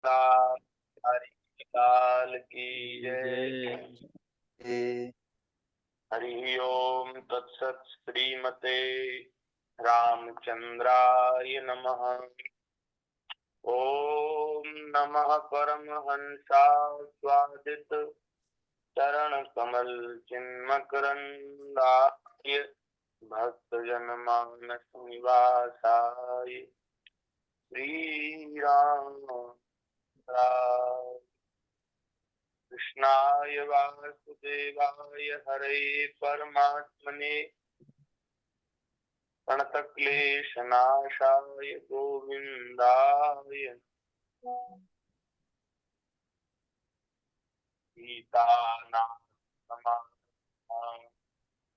काल की जय। हरि ओम तत्सत। श्रीमते रामचंद्राय नमः। ओम नमः परमहंसास्वादित चरण कमल चिन्मकरंदाय भक्तजन मानस निवासाय श्री राम कृष्णाय वासुदेवाय हरे परमात्मने प्रणतक्लेशनाशाय गोविंदाय सीतानाम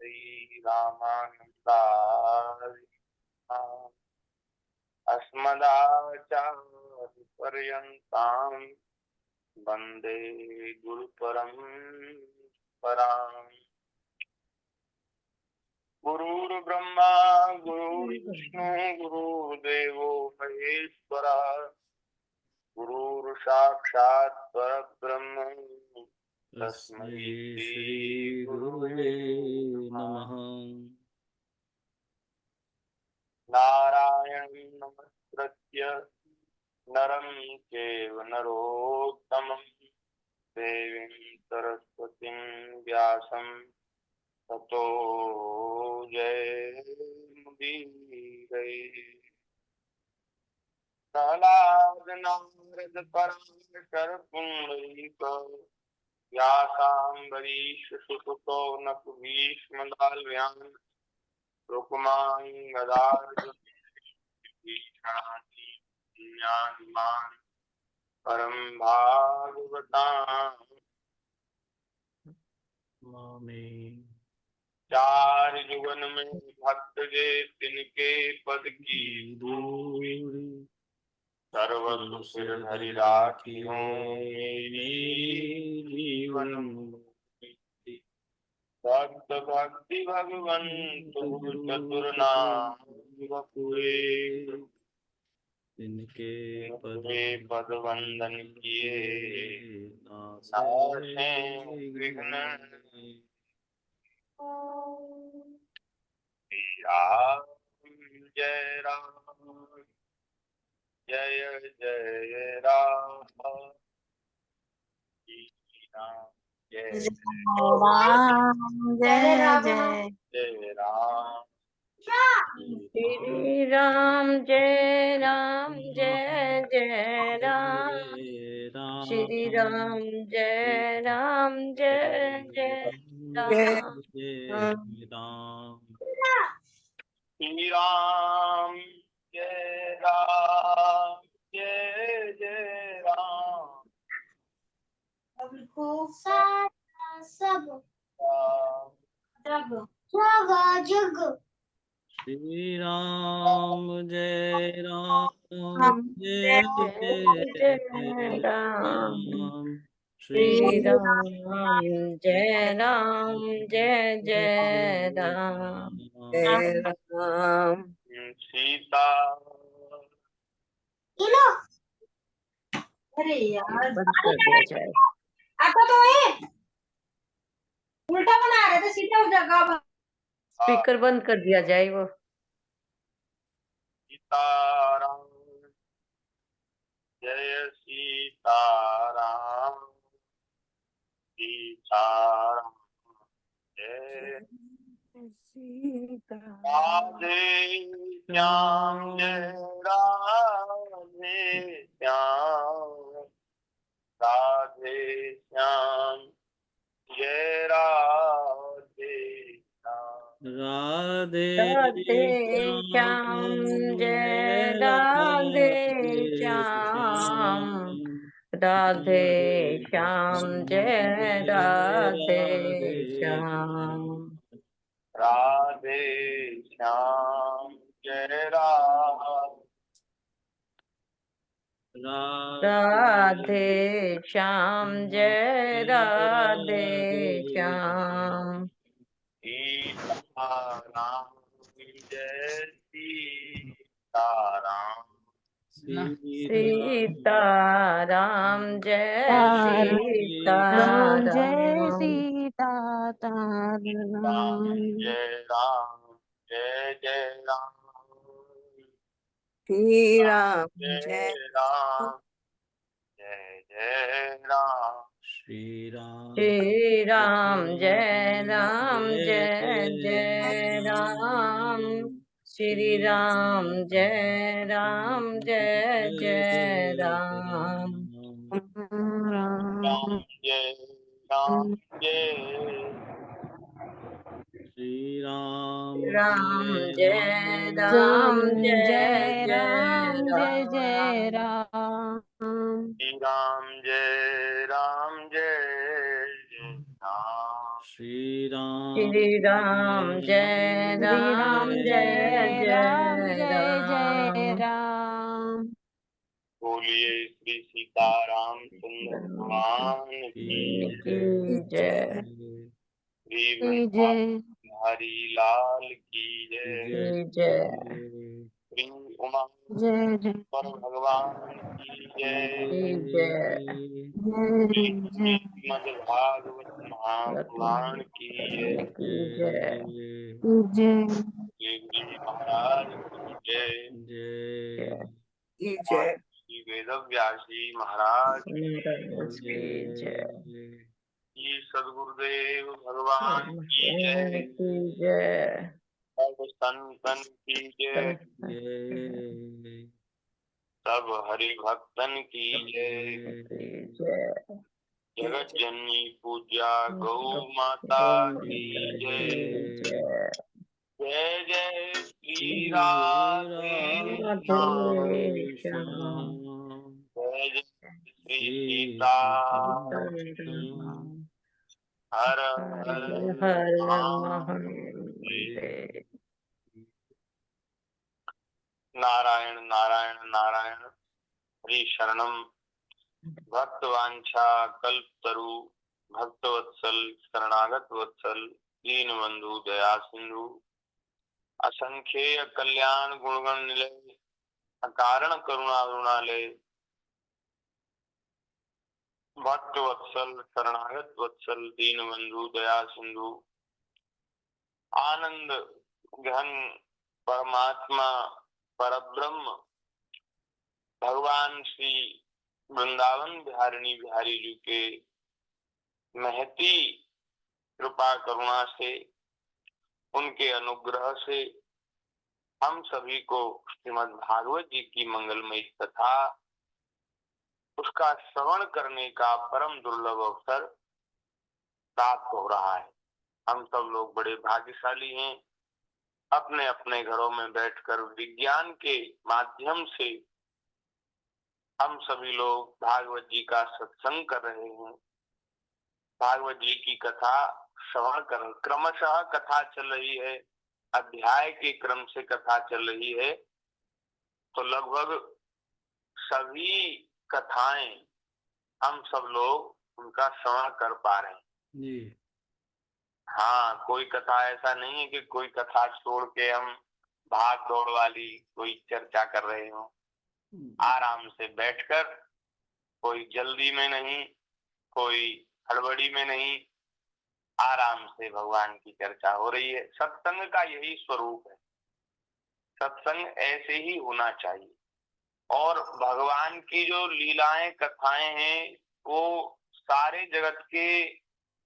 श्री रामानंदाय अस्मदाचार्य पर्यन्तां वंदे गुरु परंपराम्। गुरुर्ब्रह्मा गुरुर्विष्णु गुरुर्देवो महेश्वरा गुरुर्साक्षात् परब्रह्म तस्मै श्री गुरुवे नमः। नारायणं नमस्कृत्य नरं चैव नरोत्तमं देवीं सरस्वतीं व्यासं ततो जयमुदीरये। प्रह्लाद नारद पराशर पुंडरीक व्यासाम्बरीश सुसुतो नक भीष्मदाल्व्यान् रुक्मां गदार्जुनीयान् परम भागवताम् चार जुगन में भक्त जे तिनके पद की धूरी सर्वसु सिर धरि राखी जीवन भक्त भक्ति भगवंतु चतुर नाम इनके पद वंदन किए नासे विघ्न। राम जय राम जय जय राम जय राम जय जय जय राम श्री राम जय राम जय जय राम श्री राम जय राम जय जय राम श्री राम जय राम जय जय राम सब जग श्री राम जय राम जय जय राम श्री राम जय राम जय जय राम राम सीता अरे यार बंद कर दिया जाए। आता तो है उल्टा बना रहे थे सीधा उस जगह स्पीकर बंद कर दिया जाए। वो सीताराम जय सीताराम सीताराम जय राधे श्याम जय राधे श्याम राधे श्याम जय राधे श्याम राधे राधे श्याम जय राधे श्याम राधे श्याम जय राधे श्याम राधे श्याम जय राधे श्याम जय राधे श्याम सीताराम जय सीताराम सीताराम जय राम जय सीताराम सीता राम राम जय राम जय जय राम श्री राम जय जय राम जय जय राम श्री राम श्री राम जय राम जय जय जय राम श्री राम जय राम जय जय राम राम जय राम जय श्री राम राम जय जय राम जय जय जय राम जय जय राम राम श्री राम जय राम जय जय राम श्री राम श्री राम जय श्री राम राम जय जय राम जय जय जय राम राम बोलिए श्री सीतारामचंद्र भगवान की की जय श्री की जय हरि लाल की जय की जय श्री उमा जय जय पर भगवान की जय की जय जय जय श्रीमद भागवत महापुराण की जय की जय जय श्री गुरु जी महाराज की जय की जय श्री वेद व्यास जी महाराज की जय की सदगुरुदेव भगवान की जय की जय सब संतन की जय सब हरि भक्तन की जय की जय जगत जननी पूज्या गौ माता की जय जय जय जय श्री राधे श्याम श्याम जय जय श्री सीता हर हर हर महादेव। महादेव नारायण नारायण नारायण हरि शरणम भक्तवांछा कल्पतरु भक्तवत्सल शरणागत वत्सल दीन बंधु दया सिंधु असंख्येय कल्याण गुणगण निलय अकारण करुणा गुणालय भक्त वत्सल शरणागत वत्सल दीन बंधु दया सिंधु आनंद घन परमात्मा परब्रह्म भगवान श्री वृंदावन बिहारिणी बिहारी जी के महती कृपा करुणा से उनके अनुग्रह से हम सभी को श्रीमद् भागवत जी की मंगलमयी कथा उसका श्रवण करने का परम दुर्लभ अवसर प्राप्त हो रहा है। हम सब लोग बड़े भाग्यशाली हैं। अपने अपने घरों में बैठकर विज्ञान के माध्यम से हम सभी लोग भागवत जी का सत्संग कर रहे हैं। भागवत जी की कथा श्रवण कर क्रमशः कथा चल रही है, अध्याय के क्रम से कथा चल रही है। तो लगभग सभी कथाएं हम सब लोग उनका श्रवण कर पा रहे हैं जी। हाँ, कोई कथा ऐसा नहीं है कि कोई कथा छोड़ के हम भाग दौड़ वाली कोई चर्चा कर रहे हो। आराम से बैठकर, कोई जल्दी में नहीं, कोई हड़बड़ी में नहीं, आराम से भगवान की चर्चा हो रही है। सत्संग का यही स्वरूप है। सत्संग ऐसे ही होना चाहिए। और भगवान की जो लीलाएं कथाएं हैं वो सारे जगत के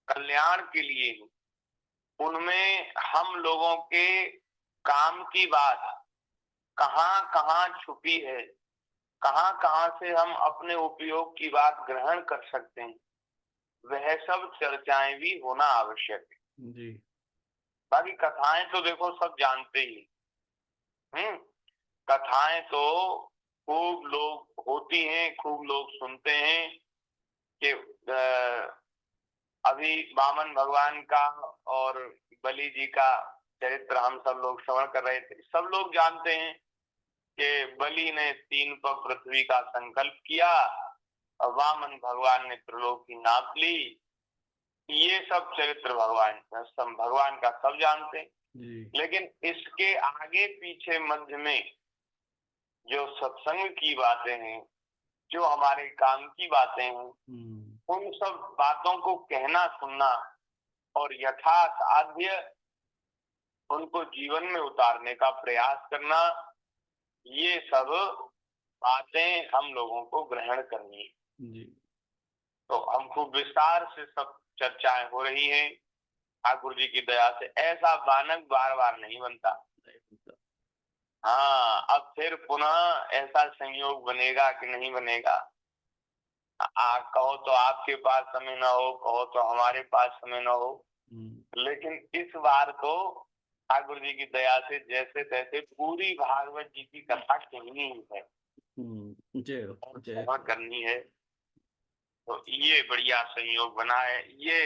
कल्याण के लिए हैं। उनमें हम लोगों के काम की बात कहाँ कहाँ छुपी है, कहाँ कहाँ से हम अपने उपयोग की बात ग्रहण कर सकते हैं, वह सब चर्चाएं भी होना आवश्यक है जी। बाकी कथाएं तो देखो सब जानते ही। कथाएं तो खूब लोग होती हैं, खूब लोग सुनते हैं कि अभी वामन भगवान का और बलि जी का चरित्र हम सब लोग श्रवण कर रहे थे। सब लोग जानते हैं कि बलि ने 3 पग पृथ्वी का संकल्प किया और वामन भगवान ने त्रिलोकी नाप ली। ये सब चरित्र भगवान का सब जानते हैं। लेकिन इसके आगे पीछे मध्य में जो सत्संग की बातें हैं, जो हमारे काम की बातें हैं, उन सब बातों को कहना सुनना और यथासाध्य उनको जीवन में उतारने का प्रयास करना, ये सब बातें हम लोगों को ग्रहण करनी है। जी। तो हम खूब विस्तार से सब चर्चाएं हो रही हैं ठाकुर जी की दया से। ऐसा बानक बार बार नहीं बनता। हाँ, अब फिर पुनः ऐसा संयोग बनेगा कि नहीं बनेगा। कहो तो आपके पास समय न हो, कहो तो हमारे पास समय न हो, लेकिन इस बार तो ठाकुर जी की दया से जैसे तैसे पूरी भागवत जी की कथा कहनी ही है, करनी है। तो ये बढ़िया संयोग बना है। ये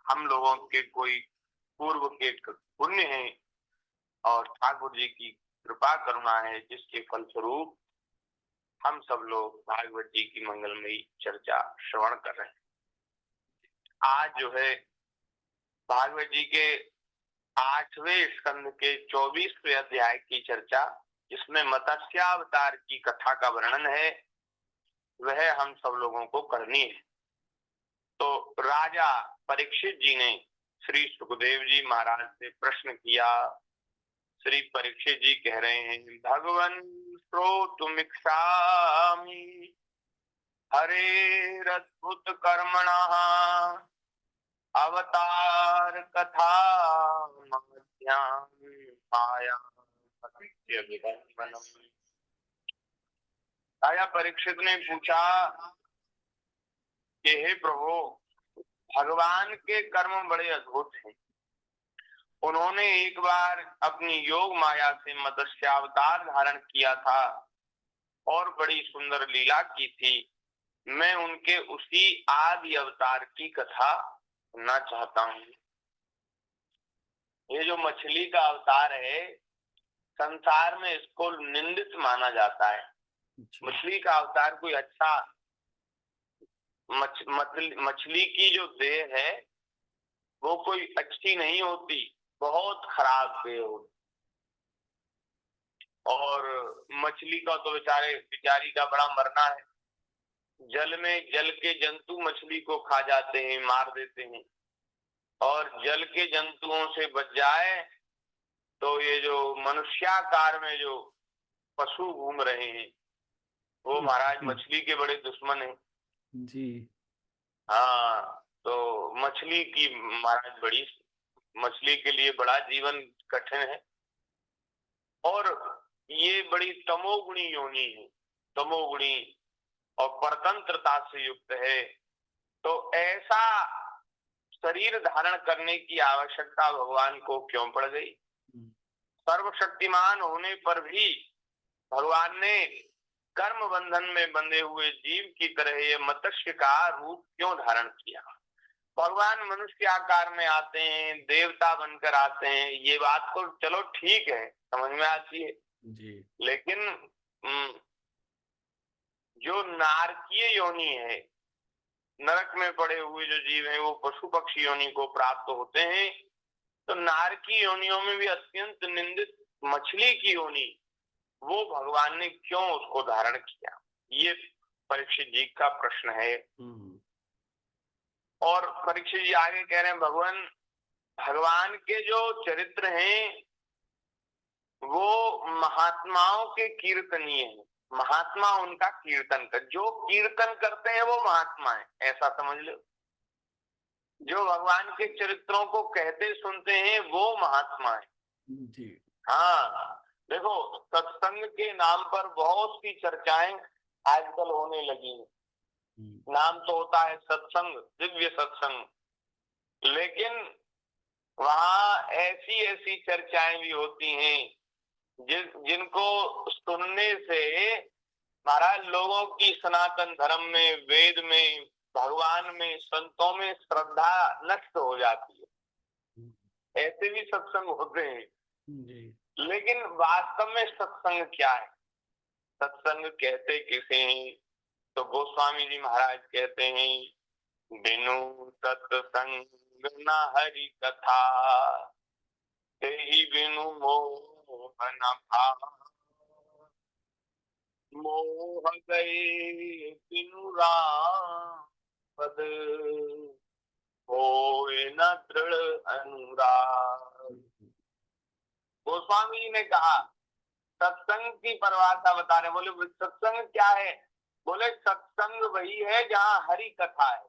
हम लोगों के कोई पूर्व के पुण्य है और ठाकुर जी की कृपा करुणा है, जिसके फलस्वरूप हम सब लोग भागवत जी की मंगलमयी चर्चा श्रवण कर रहे हैं। आज जो है भागवत जी के 8वें स्कंद के 24वें अध्याय की चर्चा, जिसमें मत्स्यावतार की कथा का वर्णन है, वह हम सब लोगों को करनी है। तो राजा परीक्षित जी ने श्री सुखदेव जी महाराज से प्रश्न किया। श्री परीक्षित जी कह रहे हैं, भगवन श्रोतुमिच्छामि हरेरद्भुत कर्मणः अवतार कथा माध्याम माया सत्य विदर्भनम। राजा परीक्षित ने पूछा कि हे प्रभु, भगवान के कर्म बड़े अद्भुत हैं। उन्होंने एक बार अपनी योग माया से मत्स्यावतार धारण किया था और बड़ी सुंदर लीला की थी। मैं उनके उसी आदि अवतार की कथा सुनना चाहता हूँ। ये जो मछली का अवतार है, संसार में इसको निंदित माना जाता है। मछली का अवतार कोई अच्छा, मछली की जो देह है वो कोई अच्छी नहीं होती, बहुत खराब देह होती। और मछली का तो बेचारी का बड़ा मरना है। जल में जल के जंतु मछली को खा जाते हैं, मार देते हैं। और जल के जंतुओं से बच जाए तो ये जो मनुष्याकार में जो पशु घूम रहे हैं, वो महाराज मछली के बड़े दुश्मन हैं जी। हाँ, तो मछली की महाराज बड़ी, मछली के लिए बड़ा जीवन कठिन है। और ये बड़ी तमोगुणी योनि है, तमोगुणी और परतंत्रता से युक्त है। तो ऐसा शरीर धारण करने की आवश्यकता भगवान को क्यों पड़ गई? सर्वशक्तिमान होने पर भी भगवान ने कर्म बंधन में बंधे हुए जीव की तरह ये मत्स्य का रूप क्यों धारण किया? भगवान मनुष्य आकार में आते हैं, देवता बनकर आते हैं, ये बात तो चलो ठीक है, समझ में आती है जी। लेकिन जो नारकीय योनि है, नरक में पड़े हुए जो जीव हैं, वो पशु पक्षी योनि को प्राप्त होते हैं। तो नारकी योनियों में भी अत्यंत निंदित मछली की योनि, वो भगवान ने क्यों उसको धारण किया? ये परीक्षित जी का प्रश्न है। और परीक्षित जी आगे कह रहे हैं, भगवान के जो चरित्र हैं वो महात्माओं के कीर्तनीय हैं। महात्मा उनका कीर्तन कर, जो कीर्तन करते हैं वो महात्मा है, ऐसा समझ लो। जो भगवान के चरित्रों को कहते सुनते हैं वो महात्मा है जी। हाँ, देखो सत्संग के नाम पर बहुत सी चर्चाएं आजकल होने लगी हैं। नाम तो होता है सत्संग, दिव्य सत्संग, लेकिन वहाँ ऐसी ऐसी चर्चाएं भी होती हैं जिनको सुनने से महाराज लोगों की सनातन धर्म में, वेद में, भगवान में, संतों में श्रद्धा नष्ट हो जाती है। ऐसे भी सत्संग होते हैं जी। लेकिन वास्तव में सत्संग क्या है? सत्संग कहते किसे हैं? तो गोस्वामी जी महाराज कहते हैं, बिनु सत्संग न हरि कथा, तेहि बिनु मोहन भाव, मोह गए बिनु राम पद, होए न दृढ़ अनुराग। गोस्वामी जी ने कहा सत्संग की परिभाषा बता रहे, बोले सत्संग क्या है? बोले सत्संग वही है जहाँ हरि कथा है,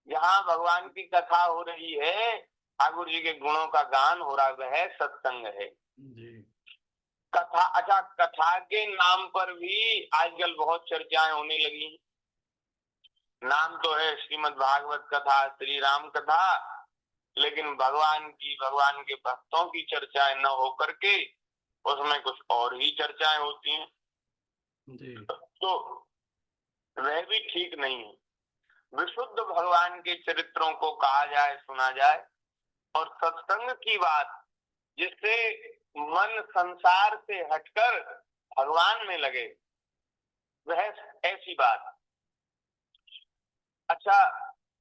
जहाँ भगवान की कथा हो रही है, ठाकुर जी के गुणों का गान हो रहा, वह सत्संग है। कथा, अच्छा कथा के नाम पर भी आजकल बहुत चर्चाएं होने लगी। नाम तो है श्रीमद् भागवत कथा, श्री राम कथा, लेकिन भगवान के भक्तों की चर्चाएं न हो करके उसमें कुछ और ही चर्चाएं होती हैं जी। तो वह भी ठीक नहीं है। विशुद्ध भगवान के चरित्रों को कहा जाए, सुना जाए, और सत्संग की बात जिससे मन संसार से हटकर भगवान में लगे, वह ऐसी बात। अच्छा,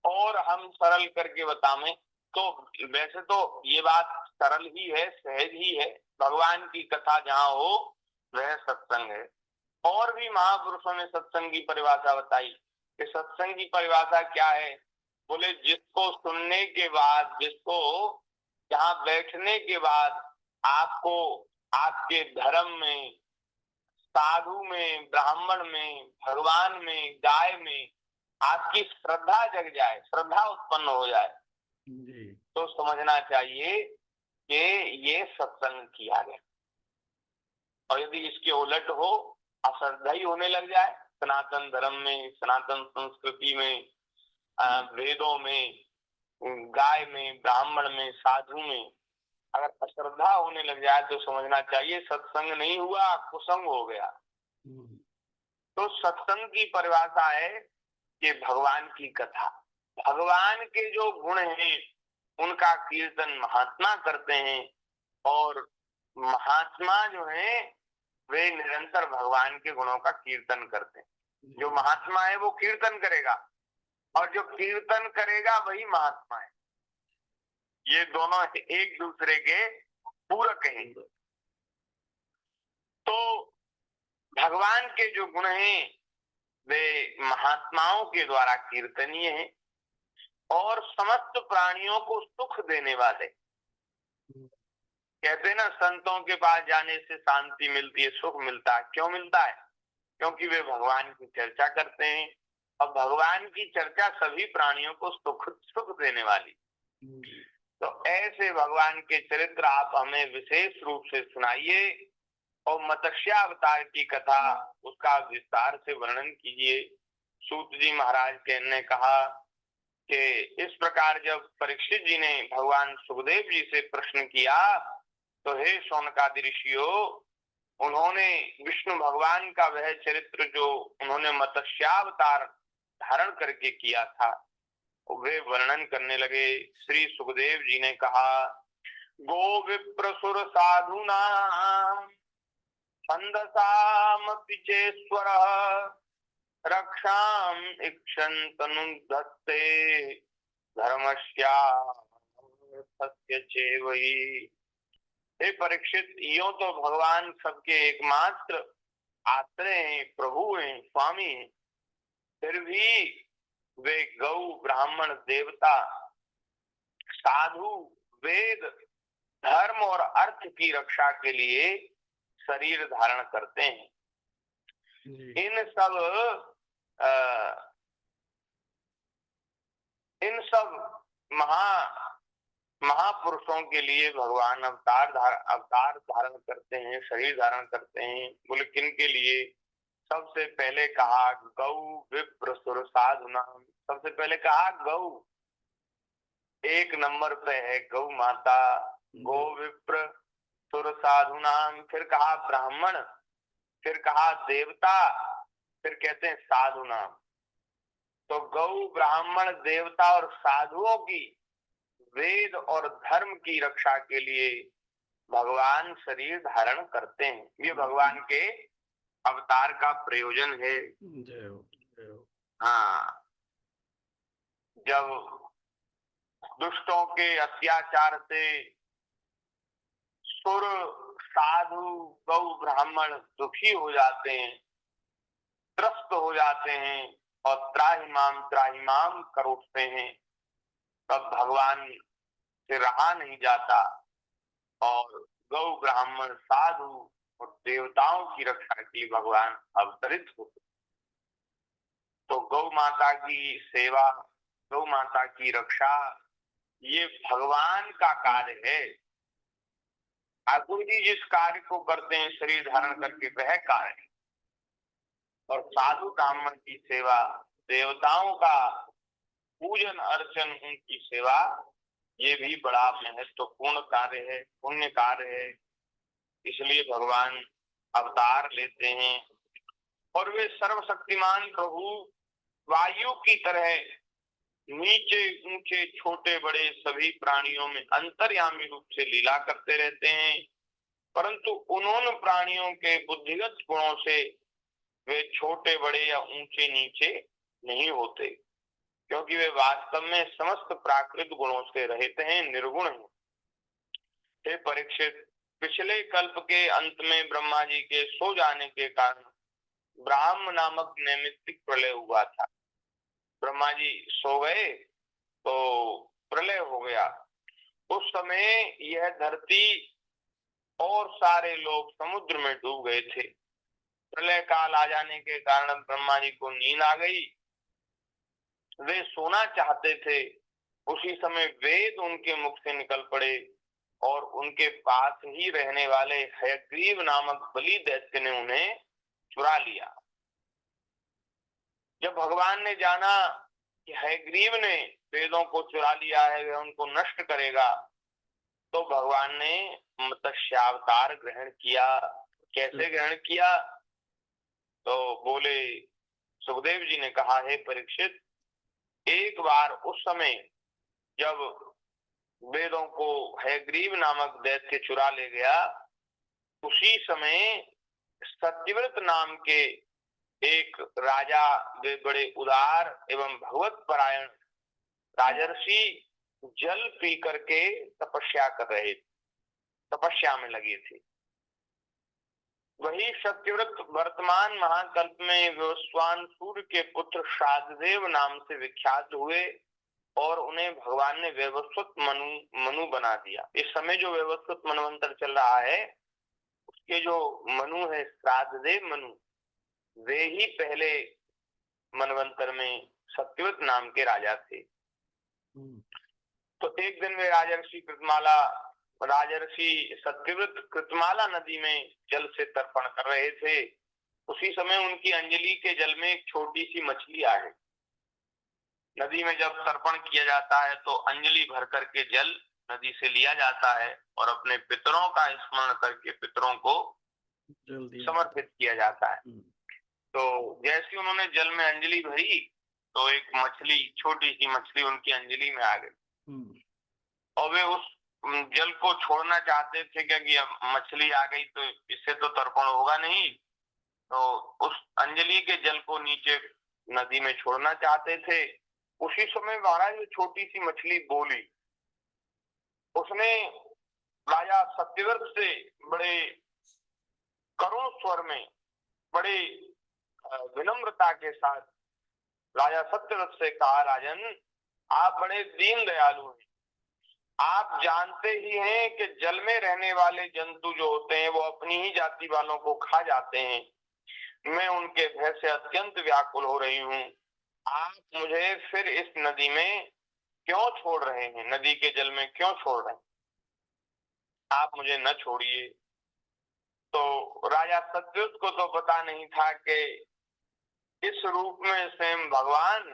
और हम सरल करके बताएं तो वैसे तो ये बात सरल ही है, सहज ही है, भगवान की कथा जहाँ हो वह सत्संग है। और भी महापुरुषों ने सत्संग की परिभाषा बताई कि सत्संग की परिभाषा क्या है? बोले जिसको सुनने के बाद, जिसको जहाँ बैठने के बाद आपको आपके धर्म में, साधु में, ब्राह्मण में, भगवान में, गाय में आपकी श्रद्धा जग जाए, श्रद्धा उत्पन्न हो जाए जी। तो समझना चाहिए कि ये सत्संग किया गया। और यदि इसके उलट हो, अश्रद्धा ही होने लग जाए, सनातन धर्म में, सनातन संस्कृति में, वेदों में, गाय में, ब्राह्मण में, साधु में अगर अश्रद्धा होने लग जाए तो समझना चाहिए सत्संग नहीं हुआ, कुसंग हो गया। तो सत्संग की परिभाषा है कि भगवान की कथा, भगवान के जो गुण हैं उनका कीर्तन महात्मा करते हैं, और महात्मा जो है वे निरंतर भगवान के गुणों का कीर्तन करते हैं। जो महात्मा है वो कीर्तन करेगा, और जो कीर्तन करेगा वही महात्मा है। ये दोनों एक दूसरे के पूरक हैं। तो भगवान के जो गुण हैं वे महात्माओं के द्वारा कीर्तनीय हैं और समस्त प्राणियों को सुख देने वाले। कहते हैं ना, संतों के पास जाने से शांति मिलती है, सुख मिलता है। क्यों मिलता है? क्योंकि वे भगवान की चर्चा करते हैं, और भगवान की चर्चा सभी प्राणियों को सुख देने वाली। तो ऐसे भगवान के चरित्र आप हमें विशेष रूप से सुनाइए, और मत्स्यावतार की कथा उसका विस्तार से वर्णन कीजिए। सूत जी महाराज ने कहा कि इस प्रकार जब परीक्षित जी ने भगवान सुखदेव जी से प्रश्न किया तो हे शौनकादि ऋषियों, उन्होंने विष्णु भगवान का वह चरित्र जो उन्होंने मत्स्यावतार धारण करके किया था वे वर्णन करने लगे। श्री सुखदेव जी ने कहा, गो विप्रसुर साधुना छंदसाम पिचेश्वर रक्षाम इक्षन्तनुधत्ते धर्मस्यार्थस्य चेवहि। हे परीक्षित, यूं तो भगवान सबके एकमात्र आश्रय हैं, प्रभु हैं, स्वामी हैं, फिर भी वे गौ, ब्राह्मण, देवता, साधु, वेद, धर्म और अर्थ की रक्षा के लिए शरीर धारण करते हैं। इन सब महापुरुषों के लिए भगवान अवतार धारण करते हैं, शरीर धारण करते हैं। बोले किन के लिए? सबसे पहले कहा गौ विप्र सुर साधुना। सबसे पहले कहा गौ, एक नंबर पे है गौ माता, गो विप्र सुर साधुना। फिर कहा ब्राह्मण, फिर कहा देवता, फिर कहते हैं साधु नाम। तो गौ, ब्राह्मण, देवता और साधुओं की, वेद और धर्म की रक्षा के लिए भगवान शरीर धारण करते हैं। ये भगवान के अवतार का प्रयोजन है। हाँ, जब दुष्टों के अत्याचार से सुर साधु गौ ब्राह्मण दुखी हो जाते हैं, त्रस्त हो जाते हैं और त्राहिमाम कर उठते हैं, तब भगवान से रहा नहीं जाता और गौ ब्राह्मण साधु और देवताओं की रक्षा के लिए भगवान अवतरित होते। तो गौ माता की सेवा, गौ माता की रक्षा, ये भगवान का कार्य है। ठाकुर जी जिस कार्य को करते हैं शरीर धारण करके, वह कार्य है। और साधु ब्राह्मण की सेवा, देवताओं का पूजन अर्चन, उनकी सेवा, ये भी बड़ा महत्वपूर्ण कार्य है, पुण्य कार्य है। इसलिए भगवान अवतार लेते हैं और वे सर्वशक्तिमान प्रभु वायु की तरह नीचे ऊंचे छोटे बड़े सभी प्राणियों में अंतर्यामी रूप से लीला करते रहते हैं, परंतु उन्होंने प्राणियों के बुद्धिगत गुणों से वे छोटे बड़े या ऊंचे नीचे नहीं होते, क्योंकि वे वास्तव में समस्त प्राकृत गुणों से रहित हैं, निर्गुण हैं। हे परीक्षित, पिछले कल्प के अंत में ब्रह्मा जी के सो जाने के कारण ब्राह्म नामक नैमित्तिक प्रलय हुआ था। ब्रह्मा जी सो गए तो प्रलय हो गया। उस समय यह धरती और सारे लोग समुद्र में डूब गए थे। प्रलय काल आ जाने के कारण ब्रह्मा जी को नींद आ गई। वे सोना चाहते थे, उसी समय वेद उनके मुख से निकल पड़े और उनके पास ही रहने वाले हयग्रीव नामक बलि दैत्य ने उन्हें चुरा लिया। जब भगवान ने जाना कि हयग्रीव ने वेदों को चुरा लिया है, वह उनको नष्ट करेगा, तो भगवान ने मत्स्यावतार ग्रहण किया। कैसे ग्रहण किया? तो बोले, सुखदेव जी ने कहा, हे परीक्षित, एक बार उस समय जब वेदों को हयग्रीव नामक दैत्य चुरा ले गया, उसी समय सत्यव्रत नाम के एक राजा, वे बड़े उदार एवं भगवत परायण राजर्षि जल पी करके तपस्या कर रहे थे, तपस्या में लगे थे। वही सत्यव्रत वर्तमान महाकल्प में विवस्वान सूर्य के पुत्र शाददेव नाम से विख्यात हुए और उन्हें भगवान ने वैवस्वत मनु बना दिया। इस समय जो वैवस्वत मनवंतर चल रहा है, उसके जो मनु है, श्राद्धदेव मनु, वे ही पहले मनवंतर में सत्यव्रत नाम के राजा थे। तो एक दिन वे राजर्षि सत्यव्रत कृतमाला नदी में जल से तर्पण कर रहे थे। उसी समय उनकी अंजलि के जल में एक छोटी सी मछली आ गई। नदी में जब तर्पण किया जाता है तो अंजलि भर करके जल नदी से लिया जाता है और अपने पितरों का स्मरण करके पितरों को समर्पित किया जाता है। तो जैसे उन्होंने जल में अंजलि भरी तो एक मछली, छोटी सी मछली उनकी अंजलि में आ गई और वे उस जल को छोड़ना चाहते थे, क्योंकि अब मछली आ गई तो इससे तो तर्पण होगा नहीं। तो उस अंजलि के जल को नीचे नदी में छोड़ना चाहते थे। उसी समय महाराज ये छोटी सी मछली बोली। उसने राजा सत्यव्रत से बड़े करुण स्वर में, बड़े विनम्रता के साथ राजा सत्यव्रत से कहा, राजन, आप बड़े दीन दयालु हैं। आप जानते ही हैं कि जल में रहने वाले जंतु जो होते हैं वो अपनी ही जाति वालों को खा जाते हैं। मैं उनके भय से अत्यंत व्याकुल हो रही हूँ। आप मुझे फिर इस नदी में क्यों छोड़ रहे हैं? नदी के जल में क्यों छोड़ रहे हैं? आप मुझे न छोड़िए। तो राजा सत्यव्रत को तो पता नहीं था कि इस रूप में स्वयं भगवान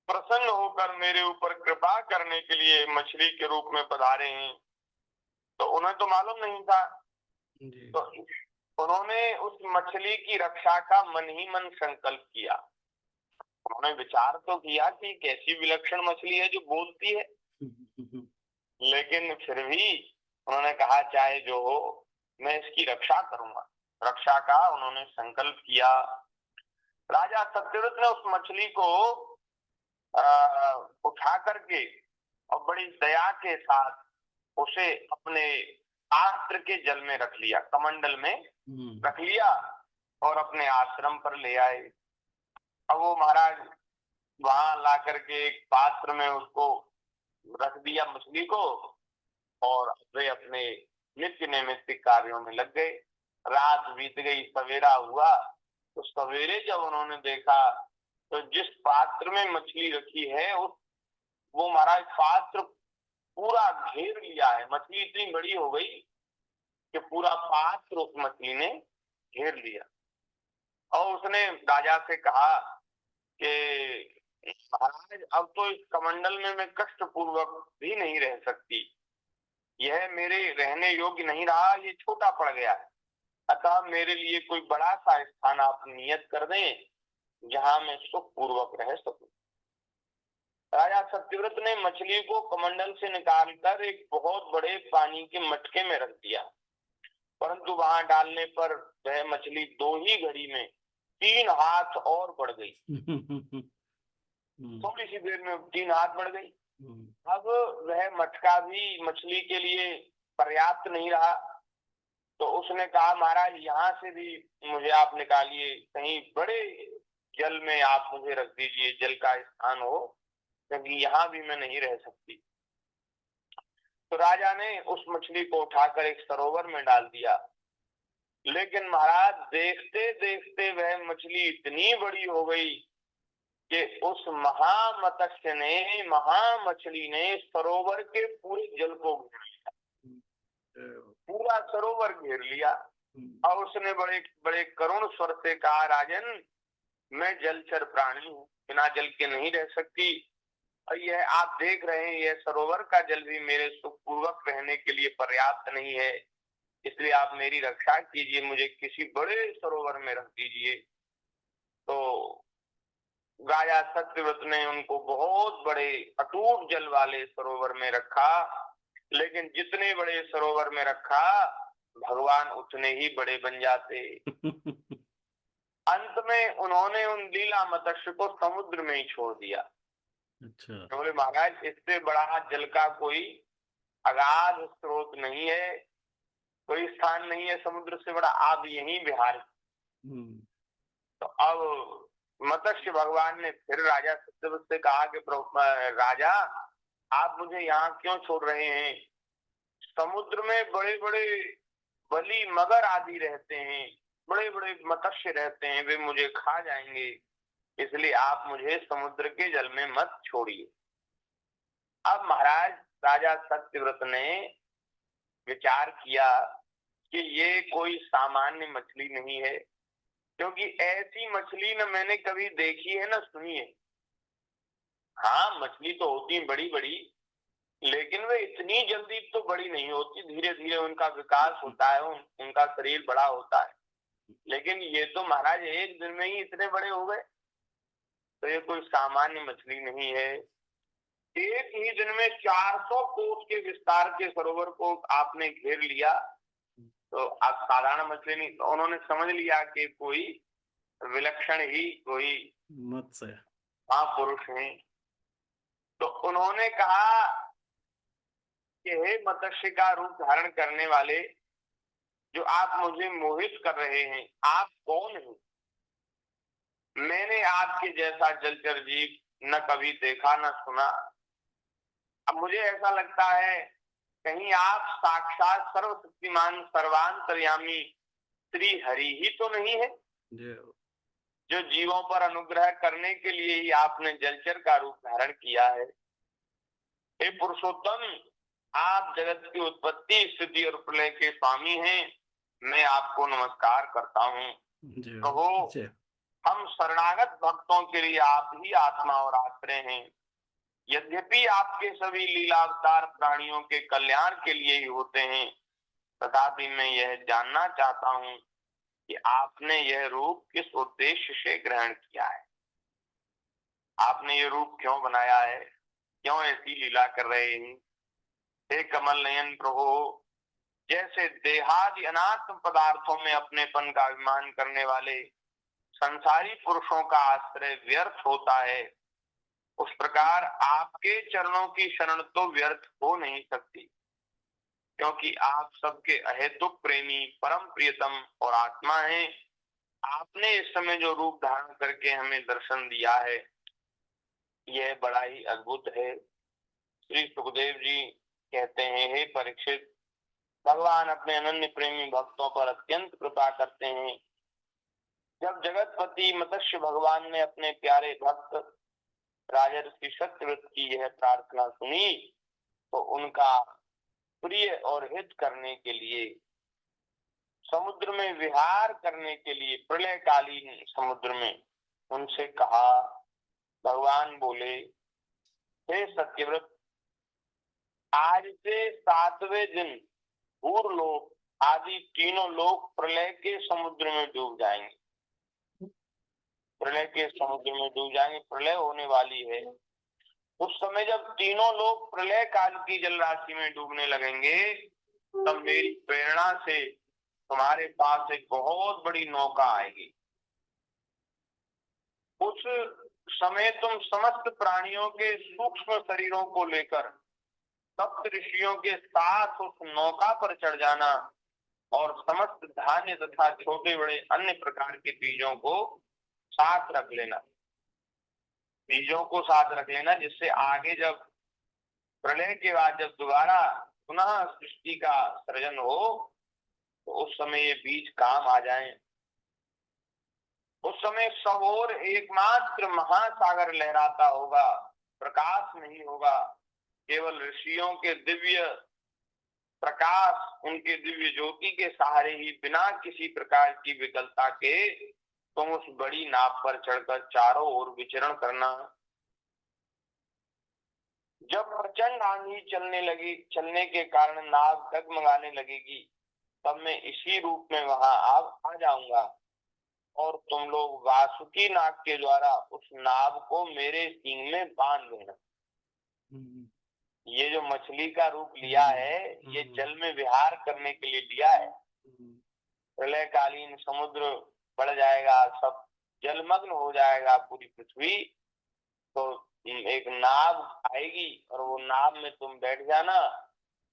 प्रसन्न होकर मेरे ऊपर कृपा करने के लिए मछली के रूप में पधारे हैं। तो उन्हें तो मालूम नहीं था। तो उन्होंने उस मछली की रक्षा का मन ही मन संकल्प किया। उन्होंने विचार तो किया कि कैसी विलक्षण मछली है जो बोलती है, लेकिन फिर भी उन्होंने कहा, चाहे जो हो, मैं इसकी रक्षा करूंगा। रक्षा का उन्होंने संकल्प किया। राजा सत्यव्रत ने उस मछली को उठा करके और बड़ी दया के साथ उसे अपने पात्र के जल में रख लिया, कमंडल में रख लिया और अपने आश्रम पर ले आए। अब वो महाराज वहां ला करके एक पात्र में उसको रख दिया मछली को, और वे अपने नित्य नैमित्तिक कार्यों में लग गए। रात बीत गई, सवेरा हुआ, तो सवेरे जब उन्होंने देखा तो जिस पात्र में मछली रखी है वो महाराज पात्र पूरा घेर लिया है। मछली इतनी बड़ी हो गई कि पूरा पात्र उस मछली ने घेर लिया। और उसने राजा से कहा कि महाराज अब तो इस कमंडल में मैं कष्ट पूर्वक भी नहीं रह सकती, यह मेरे रहने योग्य नहीं रहा, ये छोटा पड़ गया है, अतः मेरे लिए कोई बड़ा सा स्थान आप नियत कर दें जहां मैं सुख पूर्वक रह सकूं। राजा सत्यव्रत ने मछली को कमंडल से निकालकर एक बहुत बड़े पानी के मटके में रख दिया, परंतु वहां डालने पर वह मछली 2 ही घड़ी में 3 हाथ और बढ़ गई। थोड़ी सी देर में 3 हाथ बढ़ गई। अब वह मटका भी मछली के लिए पर्याप्त नहीं रहा, तो उसने कहा महाराज यहाँ से भी मुझे आप निकालिए, कहीं बड़े जल में आप मुझे रख दीजिए, जल का स्थान हो, क्योंकि यहाँ भी मैं नहीं रह सकती। तो राजा ने उस मछली को उठाकर एक सरोवर में डाल दिया, लेकिन महाराज देखते देखते वह मछली इतनी बड़ी हो गई कि उस महामत्स्य ने, महामछली ने सरोवर के पूरे जल को घेर लिया, पूरा सरोवर घेर लिया। और उसने बड़े बड़े करुण स्वर से कहा, राजन मैं जलचर प्राणी हूँ, बिना जल के नहीं रह सकती, और यह आप देख रहे हैं यह सरोवर का जल भी मेरे सुखपूर्वक रहने के लिए पर्याप्त नहीं है, इसलिए आप मेरी रक्षा कीजिए, मुझे किसी बड़े सरोवर में रख दीजिए। तो राजा सत्यव्रत ने उनको बहुत बड़े अटूट जल वाले सरोवर में रखा, लेकिन जितने बड़े सरोवर में रखा भगवान उतने ही बड़े बन जाते। अंत में उन्होंने उन लीला मत्स्य को समुद्र में ही छोड़ दिया। अच्छा। बोले महाराज इससे बड़ा जल का कोई अगाध स्रोत नहीं है, कोई स्थान नहीं है समुद्र से बड़ा, आप यहीं विहार। तो अब मत्स्य भगवान ने फिर राजा सत्यव्रत से कहा कि राजा आप मुझे यहाँ क्यों छोड़ रहे हैं, समुद्र में बड़े बड़े बलि मगर आदि रहते हैं, बड़े बड़े मत्स्य रहते हैं, वे मुझे खा जाएंगे, इसलिए आप मुझे समुद्र के जल में मत छोड़िए। अब महाराज राजा सत्यव्रत ने विचार किया कि ये कोई सामान्य मछली नहीं है, क्योंकि ऐसी मछली न मैंने कभी देखी है न सुनी है। हाँ मछली तो होती है बड़ी बड़ी, लेकिन वे इतनी जल्दी तो बड़ी नहीं होती, धीरे धीरे उनका विकास होता है, उनका शरीर बड़ा होता है, लेकिन ये तो महाराज एक दिन में ही इतने बड़े हो गए, तो ये कोई सामान्य मछली नहीं है। एक ही दिन में 400 कोस के विस्तार के सरोवर को आपने घेर लिया, तो आप साधारण मछली नहीं, तो उन्होंने समझ लिया कि कोई विलक्षण ही कोई मत्स्य महापुरुष है। तो उन्होंने कहा कि हे मत्स्य का रूप धारण करने वाले, जो आप मुझे मोहित कर रहे हैं, आप कौन हैं? मैंने आपके जैसा जलचर जीव न कभी देखा न सुना। अब मुझे ऐसा लगता है कहीं आप साक्षात सर्वशक्तिमान सर्वांतर्यामी श्री हरि ही तो नहीं है, जो जीवों पर अनुग्रह करने के लिए ही आपने जलचर का रूप धारण किया है। हे पुरुषोत्तम, आप जगत की उत्पत्ति स्थिति और प्रलय के स्वामी हैं, मैं आपको नमस्कार करता हूँ। कहो हम शरणागत भक्तों के लिए आप ही आत्मा और आश्रय हैं। यद्यपि आपके सभी लीला अवतार प्राणियों के कल्याण के लिए ही होते हैं, तथापि मैं यह जानना चाहता हूँ कि आपने यह रूप किस उद्देश्य से ग्रहण किया है, आपने ये रूप क्यों बनाया है, क्यों ऐसी लीला कर रहे हैं। हे कमल नयन प्रभु, जैसे देहादि अनात्म पदार्थों में अपनेपन का अभिमान करने वाले संसारी पुरुषों का आश्रय व्यर्थ होता है, उस प्रकार आपके चरणों की शरण तो व्यर्थ हो नहीं सकती। क्योंकि आप सबके अहेतुक प्रेमी, परम प्रियतम और आत्मा हैं। आपने इस समय जो रूप धारण करके हमें दर्शन दिया है, यह बड़ा ही अद्भुत है। श्री सुखदेव जी कहते हैं, हे परीक्षित, भगवान अपने अनन्य प्रेमी भक्तों पर अत्यंत कृपा करते हैं। जब जगतपति मत्स्य भगवान ने अपने प्यारे भक्त राजर्षि सत्यव्रत की यह प्रार्थना सुनी, तो उनका प्रिय और हित करने के लिए, समुद्र में विहार करने के लिए, प्रलयकालीन समुद्र में उनसे कहा। भगवान बोले, हे सत्यव्रत, आज से 7वें दिन भूरलोक आदि तीनों लोग प्रलय के समुद्र में डूब जाएंगे। प्रलय के समुद्र में डूब जाएंगे, प्रलय होने वाली है। उस समय जब तीनों लोग प्रलय काल की जल राशि में डूबने लगेंगे, तब मेरी प्रेरणा से तुम्हारे पास एक बहुत बड़ी नौका आएगी। उस समय तुम समस्त प्राणियों के सूक्ष्म शरीरों को लेकर सप्त ऋषियों के साथ उस नौका पर चढ़ जाना और समस्त धान्य तथा छोटे बड़े अन्य प्रकार के बीजों को साथ रख लेना। बीजों को साथ रख लेना, जिससे आगे जब प्रलय के बाद जब दोबारा पुनः सृष्टि का सृजन हो, तो उस समय ये बीज काम आ जाएं। उस समय सब ओर एकमात्र महासागर लहराता होगा, प्रकाश नहीं होगा। केवल ऋषियों के दिव्य प्रकाश, उनके दिव्य ज्योति के सहारे ही, बिना किसी प्रकार की विकलता के, तुम उस बड़ी नाव पर चढ़कर चारों ओर विचरण करना। जब प्रचंड आंधी चलने के कारण नाव डगमगाने लगेगी, तब मैं इसी रूप में वहां आ जाऊंगा और तुम लोग वासुकी नाग के द्वारा उस नाव को मेरे सींग में बांध देना। ये जो मछली का रूप लिया है, ये जल में विहार करने के लिए लिया है। प्रलयकालीन समुद्र बढ़ जाएगा, सब जलमग्न हो जाएगा पूरी पृथ्वी, तो एक नाव आएगी और वो नाव में तुम बैठ जाना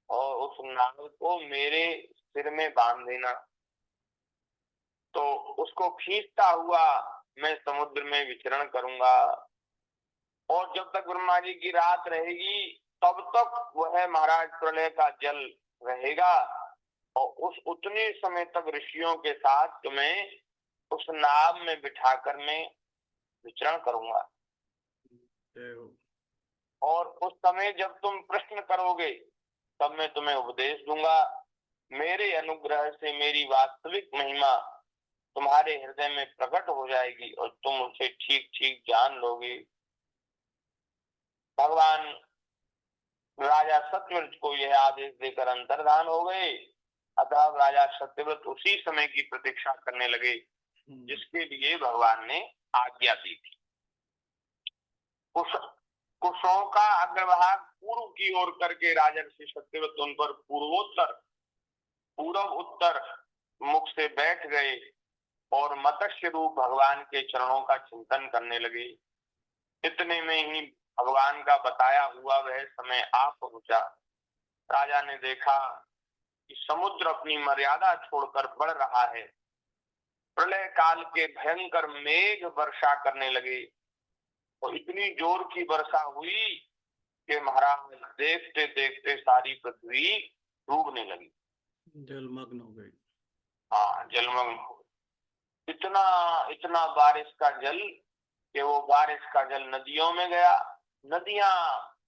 और उस नाव को मेरे सिर में बांध देना। तो उसको खींचता हुआ मैं समुद्र में विचरण करूंगा, और जब तक ब्रह्मा जी की रात रहेगी तब तक वह महाराज प्रलय का जल रहेगा, और उस उतने समय तक ऋषियों के साथ तुम्हें उस नाव में बिठाकर मैं विचरण करूंगा। और उस समय जब तुम प्रश्न करोगे, तब मैं तुम्हें उपदेश दूंगा। मेरे अनुग्रह से मेरी वास्तविक महिमा तुम्हारे हृदय में प्रकट हो जाएगी और तुम उसे ठीक ठीक जान लोगे। भगवान राजा सत्यव्रत को यह आदेश देकर अंतर्धान हो गए। अतः राजा सत्यव्रत उसी समय की प्रतीक्षा करने लगे जिसके लिए भगवान ने आज्ञा दी थी। कुशों का अग्रभाग पूर्व की ओर करके राजर्षि सत्यव्रत उन पर पूर्व उत्तर मुख से बैठ गए और मत्स्य रूप भगवान के चरणों का चिंतन करने लगे। इतने में ही भगवान का बताया हुआ वह समय आ पहुंचा। राजा ने देखा कि समुद्र अपनी मर्यादा छोड़कर बढ़ रहा है। प्रलय काल के भयंकर मेघ वर्षा करने लगे और इतनी जोर की वर्षा हुई कि महाराज देखते देखते सारी पृथ्वी डूबने लगी, जलमग्न हो गई। हाँ, जलमग्न हो गई। इतना बारिश का जल कि वो बारिश का जल नदियों में गया, नदियां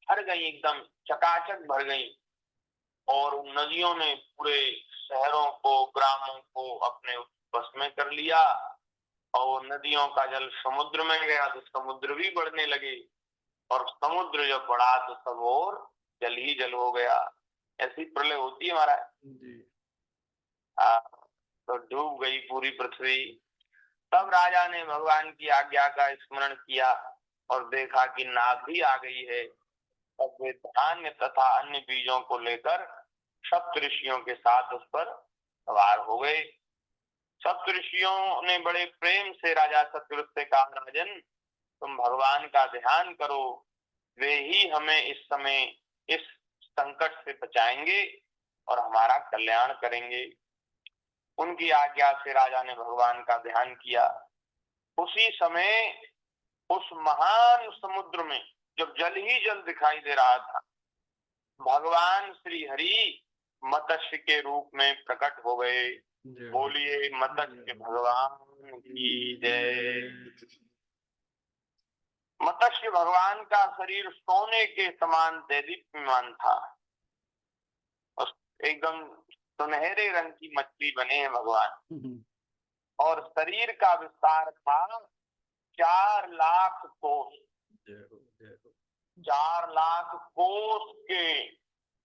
भर गई, एकदम चकाचक भर गई, और नदियों ने पूरे शहरों को, ग्रामों को अपने बस में कर लिया। और नदियों का जल समुद्र में गया तो समुद्र भी बढ़ने लगे, और समुद्र जब बढ़ा तो सब और जल ही जल हो गया। ऐसी प्रलय होती है महाराज। तो डूब गई पूरी पृथ्वी। तब राजा ने भगवान की आज्ञा का स्मरण किया और देखा कि नाव भी आ गई है। तब वे धान्य तथा अन्य बीजों को लेकर सप्त ऋषियों के साथ उस पर सवार हो गए। सप्त ऋषियों ने बड़े प्रेम से राजा सत्यव्रत से कहा, राजन, तुम भगवान का ध्यान करो, वे ही हमें इस समय इस संकट से बचाएंगे। और हमारा कल्याण करेंगे। उनकी आज्ञा से राजा ने भगवान का ध्यान किया। उसी समय उस महान समुद्र में जब जल ही जल दिखाई दे रहा था, भगवान श्री हरि मत्स्य के रूप में प्रकट हो गए। बोलिए मत्स्य भगवान की जय। मत्स्य भगवान का शरीर सोने के समान देदीप्यमान था। एकदम सुनहरे रंग की मछली बने हैं भगवान। और शरीर का विस्तार था 4 लाख कोस। 4 लाख कोस के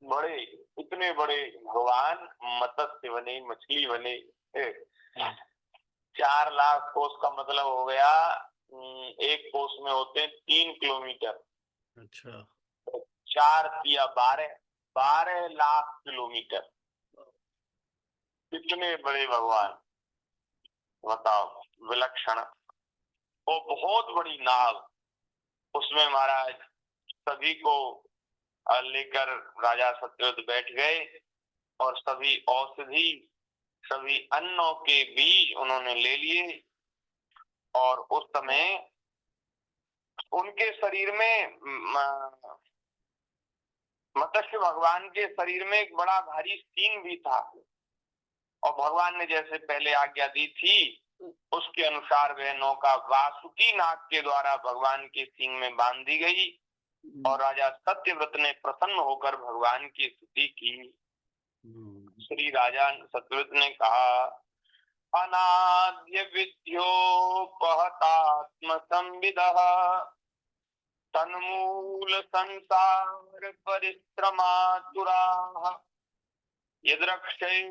बड़े, इतने बड़े भगवान मत्स्य बने, मछली बने। 4 लाख कोस का मतलब हो गया, एक कोस में होते हैं 3 किलोमीटर। अच्छा। 4 या 12 लाख किलोमीटर। कितने बड़े भगवान, बताओ, विलक्षण। वो बहुत बड़ी नाव, उसमें महाराज सभी को लेकर राजा सत्यवत बैठ गए और सभी औषधि, सभी अन्नों के बीज उन्होंने ले लिए। और उस समय उनके शरीर में, मत्स्य भगवान के शरीर में एक बड़ा भारी सींग भी था। और भगवान ने जैसे पहले आज्ञा दी थी, उसके अनुसार वह नौका वासुकी नाग के द्वारा भगवान के सींग में बांध दी गई। और राजा सत्यव्रत ने प्रसन्न होकर भगवान की स्तुति की। श्री राजा सत्यव्रत ने कहा, अनाद्य विद्योपहतात्म संविदः तन्मूल संसार परिश्रमातुराः यद्रक्षयोपसृताय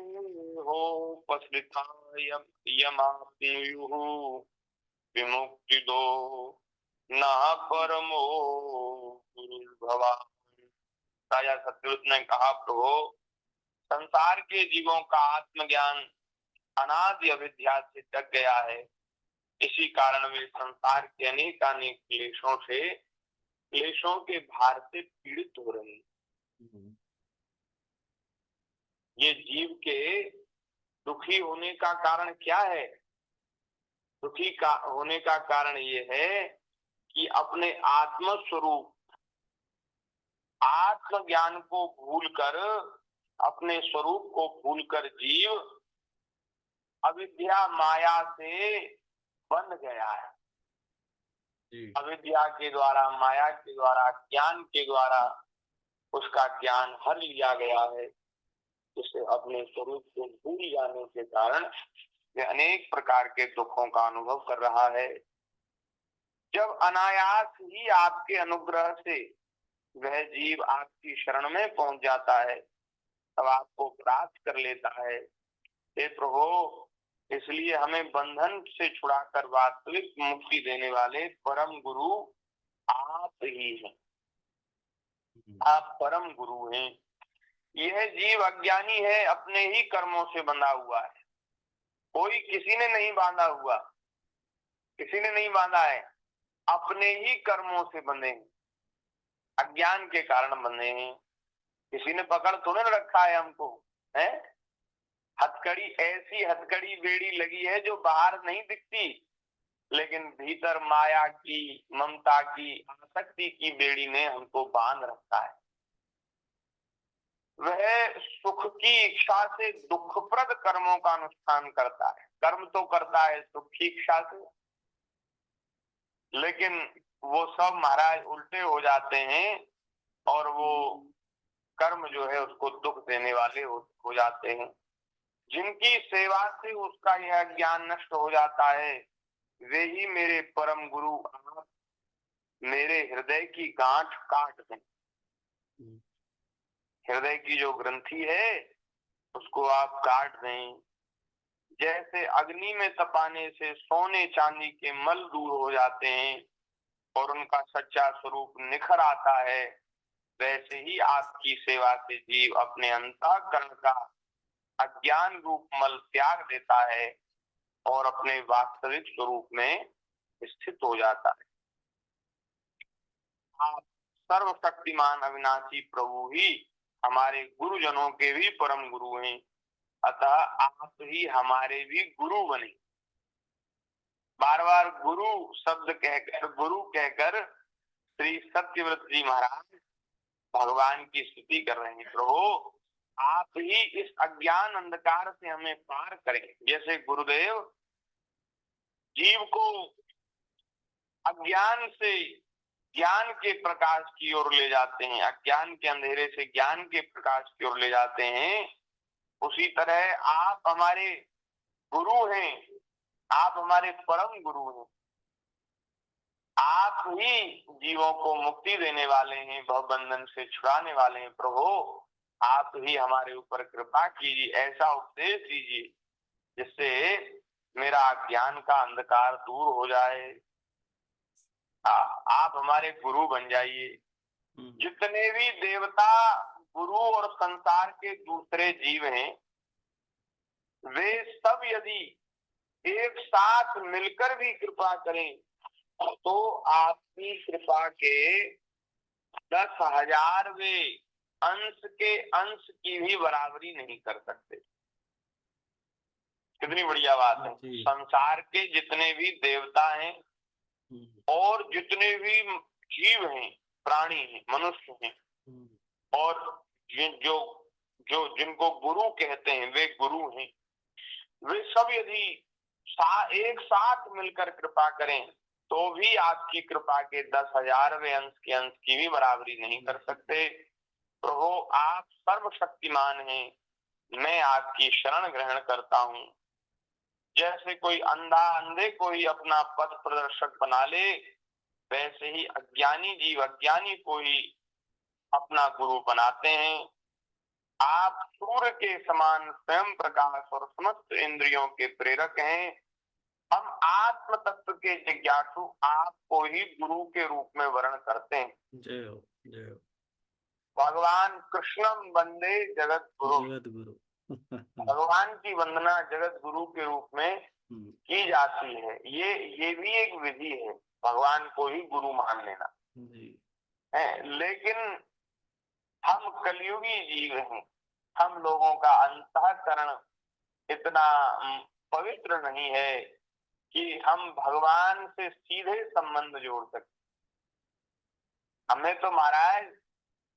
यमाप्नुयुः विमुक्तिदो न परमो गुरुर्भवान्। राजा सत्यव्रत ने कहा, प्रभु, संसार के जीवों का आत्मज्ञान अनादि अविद्या से जग गया है। इसी कारण वे संसार के अनेक क्लेशों के भार से पीड़ित हो रहे हैं। ये जीव के दुखी होने का कारण क्या है? दुखी का होने का कारण ये है कि अपने आत्म स्वरूप, आत्म ज्ञान को भूलकर, अपने स्वरूप को भूलकर जीव अविद्या माया से बन गया है। अविद्या के द्वारा, माया के द्वारा, ज्ञान के द्वारा उसका ज्ञान हर लिया गया है। जिससे अपने स्वरूप को भूल जाने के कारण वे अनेक प्रकार के दुखों का अनुभव कर रहा है। जब अनायास ही आपके अनुग्रह से वह जीव आपकी शरण में पहुंच जाता है, तब आपको प्राप्त कर लेता है। हे प्रभु, इसलिए हमें बंधन से छुड़ाकर वास्तविक मुक्ति देने वाले परम गुरु आप ही हैं। आप परम गुरु हैं। यह जीव अज्ञानी है, अपने ही कर्मों से बंधा हुआ है। कोई किसी ने नहीं बांधा हुआ, किसी ने नहीं बांधा है, अपने ही कर्मों से बंधे हैं, अज्ञान के कारण बंधे हैं। किसी ने पकड़ थोड़े न रखा है हमको, है? हथकड़ी, ऐसी हथकड़ी बेड़ी लगी है जो बाहर नहीं दिखती, लेकिन भीतर माया की, ममता की, आसक्ति की बेड़ी ने हमको बांध रखा है। वह सुख की इच्छा से दुखप्रद कर्मों का अनुष्ठान करता है। कर्म तो करता है सुख की इच्छा से, लेकिन वो सब महाराज उल्टे हो जाते हैं और वो कर्म जो है उसको दुख देने वाले हो जाते हैं। जिनकी सेवा से उसका यह ज्ञान नष्ट हो जाता है, वे ही मेरे परम गुरु आप मेरे हृदय की गांठ काट दें। हृदय की जो ग्रंथि है उसको आप काट दें। जैसे अग्नि में तपाने से सोने चांदी के मल दूर हो जाते हैं और उनका सच्चा स्वरूप निखर आता है, वैसे ही आपकी सेवा से जीव अपने अंतःकरण का अज्ञान रूप मल त्याग देता है और अपने वास्तविक स्वरूप में स्थित हो जाता है। आप सर्वशक्तिमान अविनाशी प्रभु ही हमारे गुरुजनों के भी परम गुरु हैं, अतः आप ही हमारे भी गुरु बने। बार बार गुरु शब्द कहकर श्री सत्यव्रत जी महाराज भगवान की स्तुति कर रहे हैं। प्रभु आप ही इस अज्ञान अंधकार से हमें पार करें। जैसे गुरुदेव जीव को अज्ञान से ज्ञान के प्रकाश की ओर ले जाते हैं, अज्ञान के अंधेरे से ज्ञान के प्रकाश की ओर ले जाते हैं, उसी तरह आप हमारे गुरु हैं, आप हमारे परम गुरु हैं। आप ही जीवों को मुक्ति देने वाले हैं, भवबंधन से छुड़ाने वाले हैं। प्रभु आप ही हमारे ऊपर कृपा कीजिए, ऐसा उपदेश दीजिए जिससे मेरा ज्ञान का अंधकार दूर हो जाए। आप हमारे गुरु बन जाइए। जितने भी देवता, गुरु और संसार के दूसरे जीव हैं, वे सब यदि एक साथ मिलकर भी कृपा करें तो आपकी कृपा के 10,000वें अंश के अंश की भी बराबरी नहीं कर सकते। कितनी बढ़िया बात है। संसार के जितने भी देवता हैं और जितने भी जीव हैं, प्राणी हैं, मनुष्य हैं, और जिनको गुरु कहते हैं वे गुरु हैं, वे सब यदि एक साथ मिलकर कृपा करें तो भी आपकी कृपा के 10,000वें अंश के अंश की भी बराबरी नहीं कर सकते। प्रभु आप सर्वशक्तिमान हैं, मैं आपकी शरण ग्रहण करता हूँ। जैसे कोई अंधे को ही अपना पथ प्रदर्शक बना ले, वैसे ही अज्ञानी जीव अज्ञानी को ही अपना गुरु बनाते हैं। आप सूर्य के समान स्वयं प्रकाश और समस्त इंद्रियों के प्रेरक हैं। हम आत्म तत्व के जिज्ञासु आपको ही गुरु के रूप में वर्ण करते हैं। जय हो, जय हो। भगवान कृष्णम वंदे जगत गुरु। भगवान की वंदना जगत गुरु के रूप में की जाती है। ये भी एक विधि है, भगवान को ही गुरु मान लेना है। लेकिन हम कलियुगी जीव हैं, हम लोगों का अंतःकरण इतना पवित्र नहीं है कि हम भगवान से सीधे संबंध जोड़ सकते। हमें तो महाराज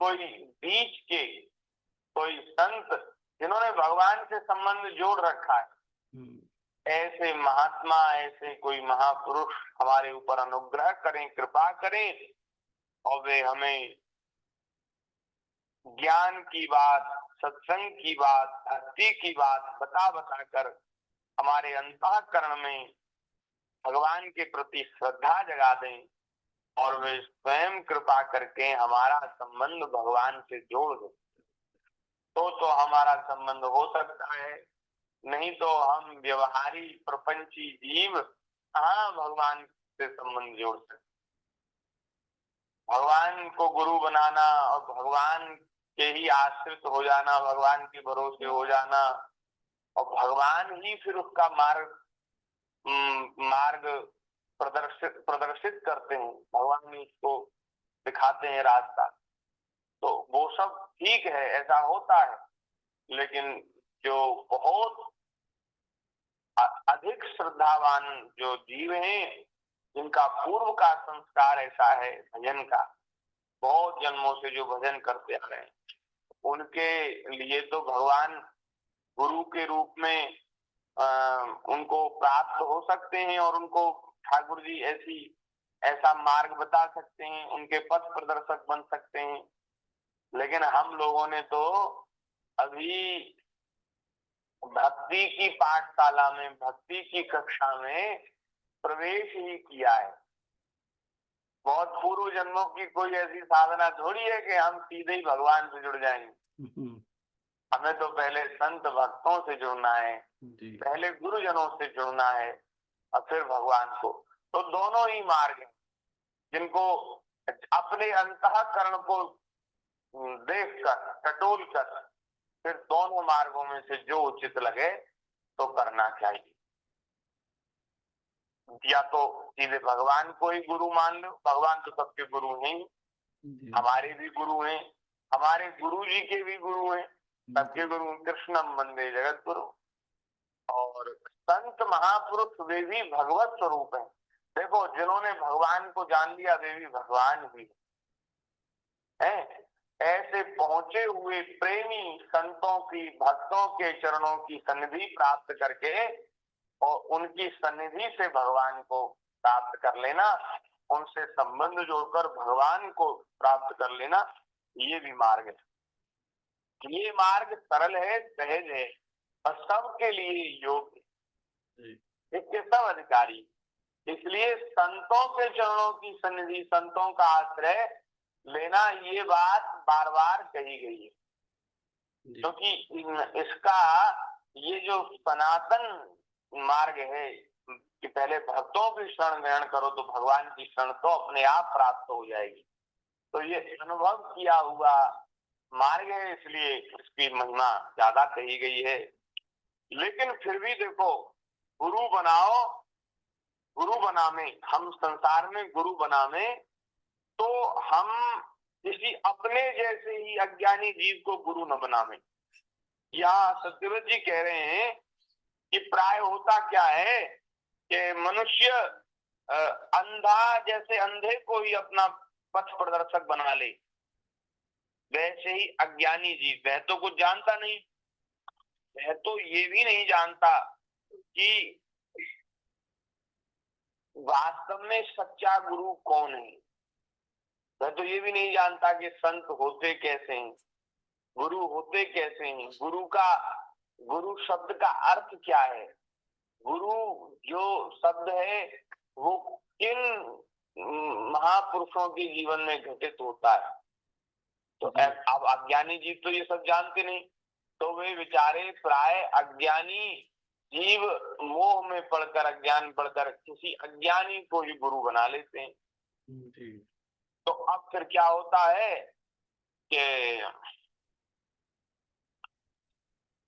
कोई बीच के कोई संत जिन्होंने भगवान से संबंध जोड़ रखा है, ऐसे महात्मा, ऐसे कोई महापुरुष हमारे ऊपर अनुग्रह करें, कृपा करें और वे हमें ज्ञान की बात, सत्संग की बात, भक्ति की बात बता कर हमारे अंतःकरण में भगवान के प्रति श्रद्धा जगा दें और वे स्वयं कृपा करके हमारा संबंध भगवान से जोड़ दें। तो हमारा संबंध हो सकता है, नहीं तो हम व्यवहारी प्रपंची जीव कहाँ भगवान से संबंध जोड़ सकते। भगवान को गुरु बनाना और भगवान के ही आश्रित हो जाना, भगवान के भरोसे हो जाना, और भगवान ही फिर उसका मार्ग प्रदर्शित करते हैं, भगवान ही उसको दिखाते हैं रास्ता, तो वो सब ठीक है, ऐसा होता है। लेकिन जो बहुत अधिक श्रद्धावान जो जीव हैं, जिनका पूर्व का संस्कार ऐसा है भजन का, बहुत जन्मों से जो भजन करते आ रहे हैं, उनके लिए तो भगवान गुरु के रूप में उनको प्राप्त हो सकते हैं और उनको ठाकुर जी ऐसा मार्ग बता सकते हैं, उनके पथ प्रदर्शक बन सकते हैं। लेकिन हम लोगों ने तो अभी भक्ति की पाठशाला में, भक्ति की कक्षा में प्रवेश ही किया है। बहुत पूर्व जन्मों की कोई ऐसी साधना थोड़ी है कि हम सीधे ही भगवान से जुड़ जाएंगे। हमें तो पहले संत भक्तों से जुड़ना है, पहले गुरुजनों से जुड़ना है और फिर भगवान को। तो दोनों ही मार्ग हैं, जिनको अपने अंतःकरण को देखकर, टटोल कर, फिर दोनों मार्गों में से जो उचित लगे तो करना चाहिए। या तो सीधे भगवान को ही गुरु मान लो, भगवान तो सबके गुरु हैं, हमारे भी गुरु हैं, हमारे गुरु जी के भी गुरु हैं, सबके गुरु कृष्णम वंदे जगत गुरु। और संत महापुरुष वे भी भगवत स्वरूप हैं। देखो जिन्होंने भगवान को जान लिया वे भी भगवान ही हैं। ऐसे पहुंचे हुए प्रेमी संतों की, भक्तों के चरणों की सन्निधि प्राप्त करके और उनकी सन्निधि से भगवान को प्राप्त कर लेना, उनसे संबंध जोड़कर भगवान को प्राप्त कर लेना, ये भी मार्ग है। ये मार्ग सरल है, सहज है और सबके लिए योग्य, इसके सब अधिकारी। इसलिए संतों के चरणों की सन्निधि, संतों का आश्रय लेना, ये बात बार बार कही गई है। क्योंकि इसका ये जो सनातन मार्ग है कि पहले भक्तों की शरण ग्रहण करो तो भगवान की शरण तो अपने आप प्राप्त हो जाएगी, तो ये अनुभव किया हुआ मार्ग है, इसलिए इसकी महिमा ज्यादा कही गई है। लेकिन फिर भी देखो, गुरु बनाओ, गुरु बनावे, हम संसार में गुरु बनावे तो हम किसी अपने जैसे ही अज्ञानी जीव को गुरु न बनावे। या सत्यव्रत जी कह रहे हैं कि प्राय होता क्या है कि मनुष्य अंधा जैसे अंधे को ही अपना पथ प्रदर्शक बना ले, वैसे ही अज्ञानी जीव, वह तो कुछ जानता नहीं, वह तो ये भी नहीं जानता कि वास्तव में सच्चा गुरु कौन है। वह तो ये भी नहीं जानता कि संत होते कैसे हैं, गुरु होते कैसे हैं, गुरु शब्द का अर्थ क्या है, गुरु जो शब्द है वो किन महापुरुषों के जीवन में घटित होता है। तो अब अज्ञानी जीव तो ये सब जानते नहीं, तो वे बेचारे प्राय अज्ञानी जीव मोह में पड़कर, अज्ञान पड़कर किसी अज्ञानी को ही गुरु बना लेते हैं। तो अब फिर क्या होता है कि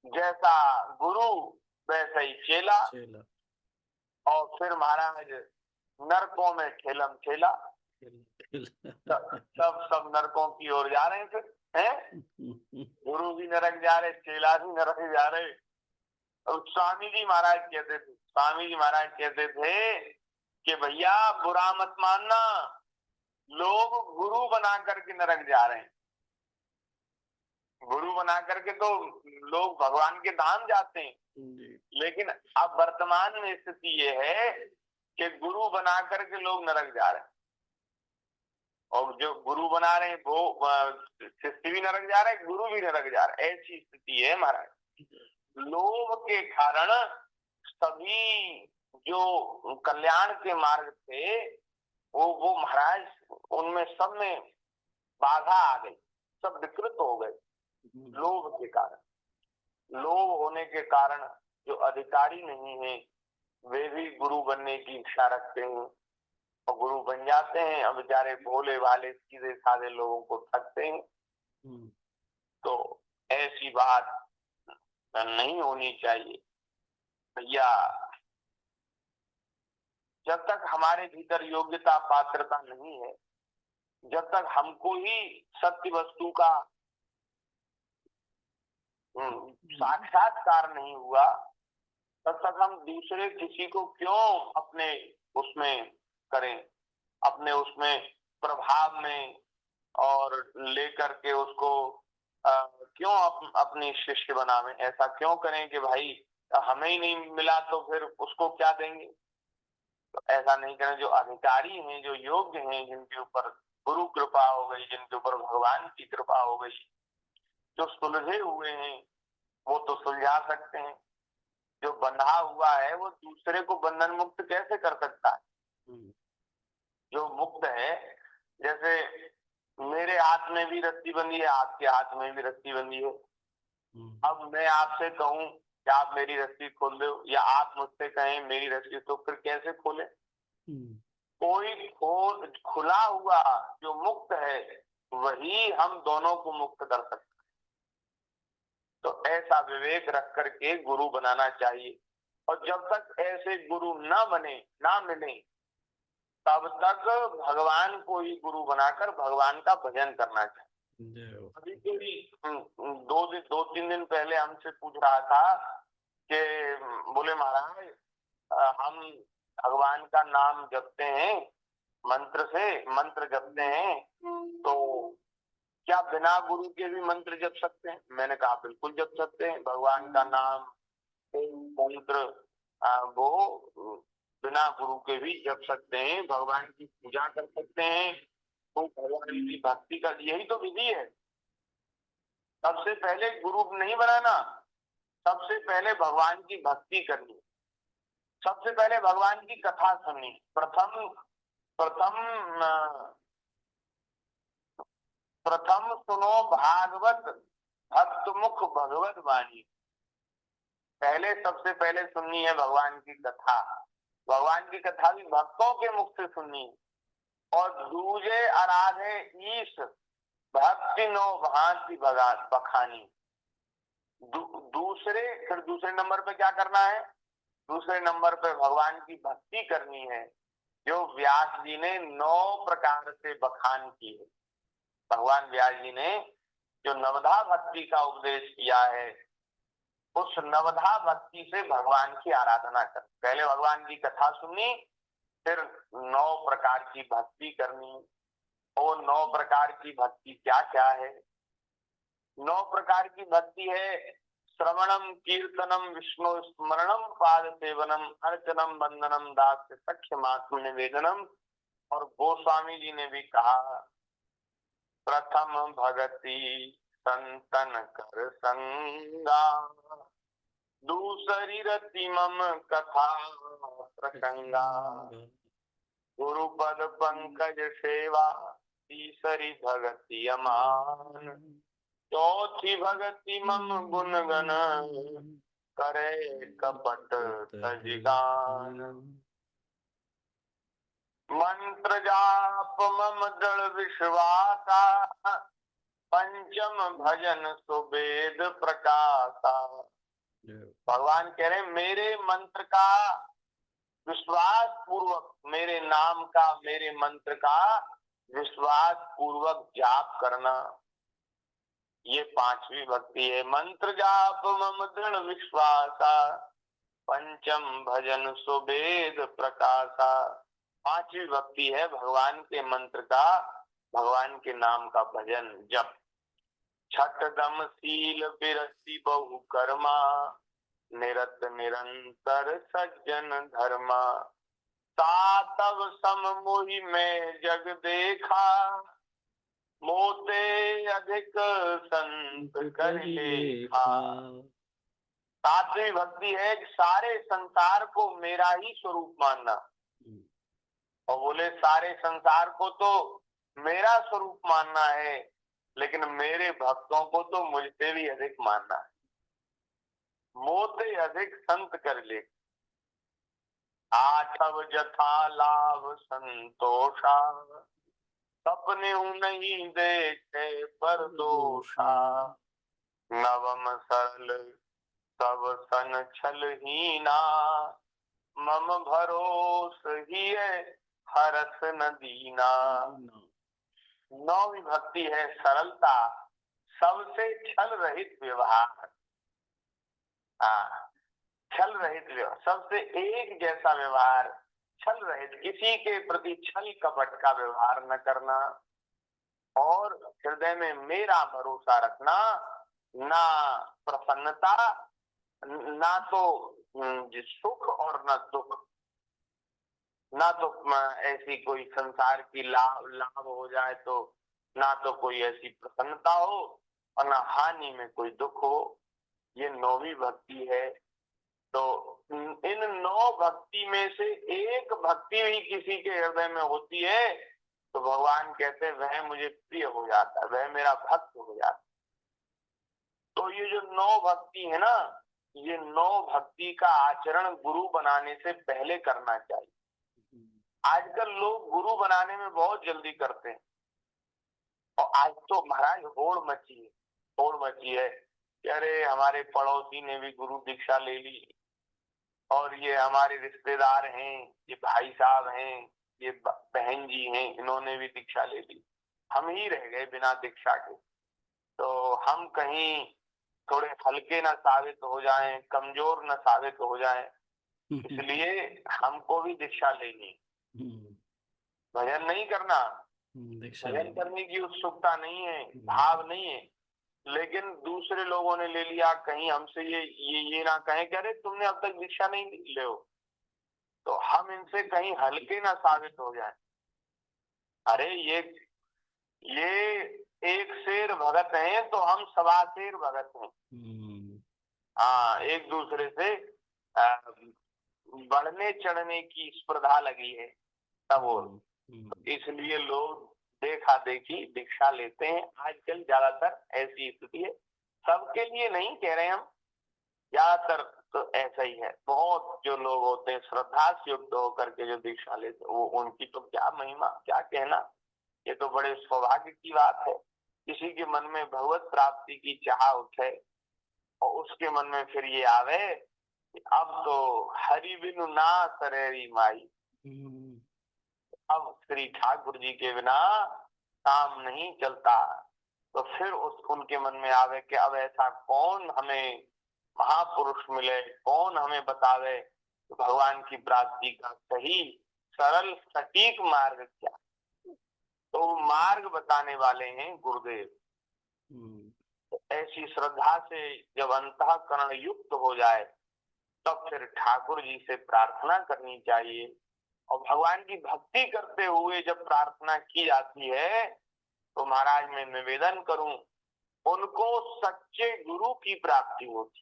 जैसा गुरु वैसा ही चेला, और फिर महाराज नरकों में ठेलम ठेला, सब नरकों की ओर जा रहे हैं। फिर हैं, गुरु भी नरक जा रहे, चेला भी नरक जा रहे। और स्वामी जी महाराज कहते थे कि भैया बुरा मत मानना, लोग गुरु बना करके नरक जा रहे हैं। गुरु बना करके तो लोग भगवान के धाम जाते हैं, लेकिन अब वर्तमान में स्थिति ये है कि गुरु बना करके लोग नरक जा रहे हैं, और जो गुरु बना रहे हैं वो शिष्य भी नरक जा रहे हैं, गुरु भी नरक जा रहा है। ऐसी स्थिति है महाराज। लोभ के कारण सभी जो कल्याण के मार्ग थे वो महाराज उनमें सब में बाधा आ गई, सब विकृत हो गए लोभ के कारण। लोभ होने के कारण जो अधिकारी नहीं है वे भी गुरु बनने की इच्छा रखते हैं और गुरु बन जाते हैं, और बेचारे भोले वाले सीधे साधे लोगों को ठगते हैं। तो ऐसी बात नहीं होनी चाहिए भैया। जब तक हमारे भीतर योग्यता पात्रता नहीं है, जब तक हमको ही सत्य वस्तु का साक्षात्कार नहीं हुआ, तब तक हम दूसरे किसी को क्यों अपने उसमें करें, अपने उसमें प्रभाव में और लेकर के उसको क्यों अपनी शिष्य बनावें। ऐसा क्यों करें कि भाई हमें ही नहीं मिला तो फिर उसको क्या देंगे। तो ऐसा नहीं करें। जो अधिकारी हैं, जो योग्य हैं, जिनके ऊपर गुरु कृपा हो गई, जिनके ऊपर भगवान की कृपा हो गई, जो सुलझे हुए हैं वो तो सुलझा सकते हैं। जो बंधा हुआ है वो दूसरे को बंधन मुक्त कैसे कर सकता है। जो मुक्त है, जैसे मेरे हाथ में भी रस्सी बंधी है, आपके हाथ में भी रस्सी बंधी है। अब मैं आपसे कहूं कि आप मेरी रस्सी खोल दो, या आप मुझसे कहें मेरी रस्सी, तो फिर कैसे खोले। कोई खुला हुआ जो मुक्त है वही हम दोनों को मुक्त कर सकते। तो ऐसा विवेक रख करके गुरु बनाना चाहिए, और जब तक ऐसे गुरु न बने, ना मिले, तब तक भगवान को ही गुरु बनाकर भगवान का भजन करना चाहिए। जय हो। अभी कोई 2-3 दिन पहले हमसे पूछ रहा था कि बोले महाराज हम भगवान का नाम जपते हैं, मंत्र जपते हैं, तो क्या बिना गुरु के भी मंत्र जप सकते हैं? मैंने कहा बिल्कुल जप सकते हैं। भगवान का नाम मंत्र वो बिना गुरु के भी जप सकते हैं, भगवान की पूजा कर सकते हैं। तो भगवान की भक्ति का यही तो विधि है। सबसे पहले गुरु नहीं बनाना, सबसे पहले भगवान की भक्ति करनी, सबसे पहले भगवान की कथा सुननी। प्रथम सुनो भागवत भक्त मुख भगवत वाणी। पहले सबसे पहले सुननी है भगवान की कथा। भगवान की कथा भी भक्तों के मुख से सुननी है। और दूजे आराधे ईश भक्ति नो भांति बखानी। दूसरे नंबर पे क्या करना है? दूसरे नंबर पे भगवान की भक्ति करनी है, जो व्यास जी ने 9 प्रकार से बखान की है। भगवान व्यास जी ने जो नवधा भक्ति का उपदेश किया है, उस नवधा भक्ति से भगवान की आराधना कर। पहले भगवान की कथा सुननी, फिर 9 प्रकार की भक्ति करनी। और 9 प्रकार की भक्ति क्या क्या है? 9 प्रकार की भक्ति है श्रवणम कीर्तनम विष्णु स्मरणम पाद सेवनम अर्चनम वंदनम दास्य सख्य मातृ निवेदनम। और गोस्वामी जी ने भी कहा प्रथम भगति संतन कर संगा, दूसरी रति मम कथा प्रसंगा, गुरुपद पंकज सेवा, तीसरी भगति अमान, चौथी भगति मम गुणगण, करे कपट तजगान। मंत्र जाप मम दृढ़ विश्वासा, पंचम भजन सुवेद प्रकाशा। भगवान कह रहे मेरे मंत्र का विश्वास पूर्वक, मेरे नाम का, मेरे मंत्र का विश्वास पूर्वक जाप करना, ये 5वीं भक्ति है। मंत्र जाप मम दृढ़ विश्वासा, पंचम भजन सुवेद प्रकाशा। 5वीं भक्ति है भगवान के मंत्र का, भगवान के नाम का भजन जप। छठदम शील बिरसी बहु कर्मा, निरत निरंतर सज्जन धर्मा। सातव सम मोहि में जग देखा, मोते अधिक संत कर लेखा। 7वीं भक्ति है कि सारे संसार को मेरा ही स्वरूप मानना। और बोले सारे संसार को तो मेरा स्वरूप मानना है, लेकिन मेरे भक्तों को तो मुझसे भी अधिक मानना है। मोते अधिक संत कर ले। आठव जथा लाभ संतोषा, सपने नहीं देखे पर दोषा। नवम सरल सब सन छल हीना, मम भरोस ही है हरस न दीना। 9वीं भक्ति है सरलता, सबसे छल रहित व्यवहार। छल रहित व्यवहार, सबसे एक जैसा व्यवहार, छल रहित, किसी के प्रति छल कपट का व्यवहार न करना। और हृदय में मेरा भरोसा रखना, ना प्रसन्नता, ना तो सुख और न दुख, ना तो ऐसी कोई संसार की लाभ हो जाए तो ना तो कोई ऐसी प्रसन्नता हो और ना हानि में कोई दुख हो। ये 9वीं भक्ति है। तो इन 9 भक्ति में से एक भक्ति भी किसी के हृदय में होती है तो भगवान कहते हैं वह मुझे प्रिय हो जाता है, वह मेरा भक्त हो जाता है। तो ये जो 9 भक्ति है ना, ये 9 भक्ति का आचरण गुरु बनाने से पहले करना चाहिए। आजकल लोग गुरु बनाने में बहुत जल्दी करते हैं। और आज तो महाराज होड़ मची है। अरे हमारे पड़ोसी ने भी गुरु दीक्षा ले ली, और ये हमारे रिश्तेदार हैं, ये भाई साहब हैं, ये बहन जी हैं, इन्होंने भी दीक्षा ले ली, हम ही रह गए बिना दीक्षा के। तो हम कहीं थोड़े हल्के न साबित हो जाएं, कमजोर न साबित हो जाएं, इसलिए हमको भी दीक्षा लेनी। भजन नहीं करना, दीक्षा भजन लेनी। करने की उत्सुकता नहीं है, भाव नहीं है, लेकिन दूसरे लोगों ने ले लिया, कहीं हमसे ये ना कहें कि अरे तुमने अब तक दीक्षा नहीं ले हो, तो हम इनसे कहीं हल्के ना साबित हो जाएं। अरे ये एक शेर भगत हैं तो हम सवा शेर भगत हैं। हाँ, एक दूसरे से बढ़ने चढ़ने की स्पर्धा लगी है तब, और इसलिए लोग देखा देखी दीक्षा लेते हैं आजकल। ज्यादातर ऐसी स्थिति है, सबके लिए नहीं कह रहे हम, ज्यादातर तो ऐसा ही है। बहुत जो लोग होते हैं श्रद्धा से युक्त होकर के जो दीक्षा लेते हैं, वो उनकी तो क्या महिमा, क्या कहना, ये तो बड़े सौभाग्य की बात है। किसी के मन में भगवत प्राप्ति की चाह उठे और उसके मन में फिर ये आवे कि अब तो हरि बिनु ना सरेरी माई, अब श्री ठाकुर जी के बिना काम नहीं चलता। तो फिर उनके मन में आवे कि अब ऐसा कौन हमें महापुरुष मिले, कौन हमें बतावे तो भगवान की प्राप्ति का सही सरल सटीक मार्ग क्या। तो मार्ग बताने वाले हैं गुरुदेव। तो ऐसी श्रद्धा से जब अंतःकरण युक्त हो जाए तब फिर ठाकुर जी से प्रार्थना करनी चाहिए। और भगवान की भक्ति करते हुए जब प्रार्थना की जाती है तो महाराज मैं निवेदन करूं, उनको सच्चे गुरु की प्राप्ति होती।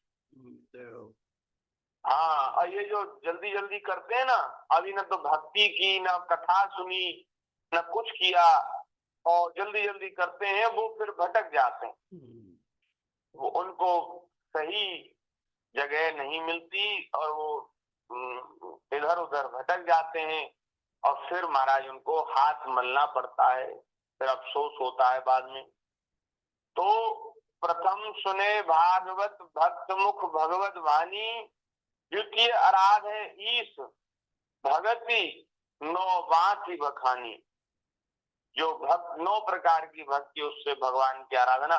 हाँ, और ये जो जल्दी जल्दी करते हैं ना, अभी न तो भक्ति की, न कथा सुनी, न कुछ किया, और जल्दी जल्दी करते हैं, वो फिर भटक जाते हैं। वो उनको सही जगह नहीं मिलती और वो इधर उधर भटक जाते हैं, और फिर महाराज उनको हाथ मलना पड़ता है, फिर अफसोस होता है बाद में। तो प्रथम सुने भागवत भक्त मुख भगवत वाणी, द्वितीय आराध है ईश भगति नौ बाकी बखानी। जो भक्त 9 प्रकार की भक्ति, उससे भगवान की आराधना।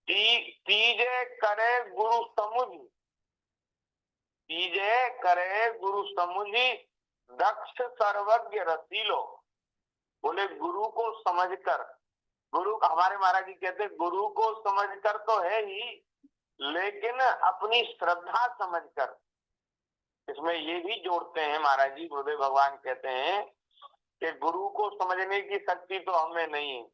तीजे करे गुरु समुझ, तीजे करे गुरु समुझी, दक्ष सर्वज्ञ रसीलो। बोले गुरु को समझकर, गुरु हमारे महाराज जी कहते गुरु को समझकर तो है ही, लेकिन अपनी श्रद्धा समझकर। इसमें ये भी जोड़ते हैं महाराज जी, गुरुदेव भगवान कहते हैं कि गुरु को समझने की शक्ति तो हमें नहीं है,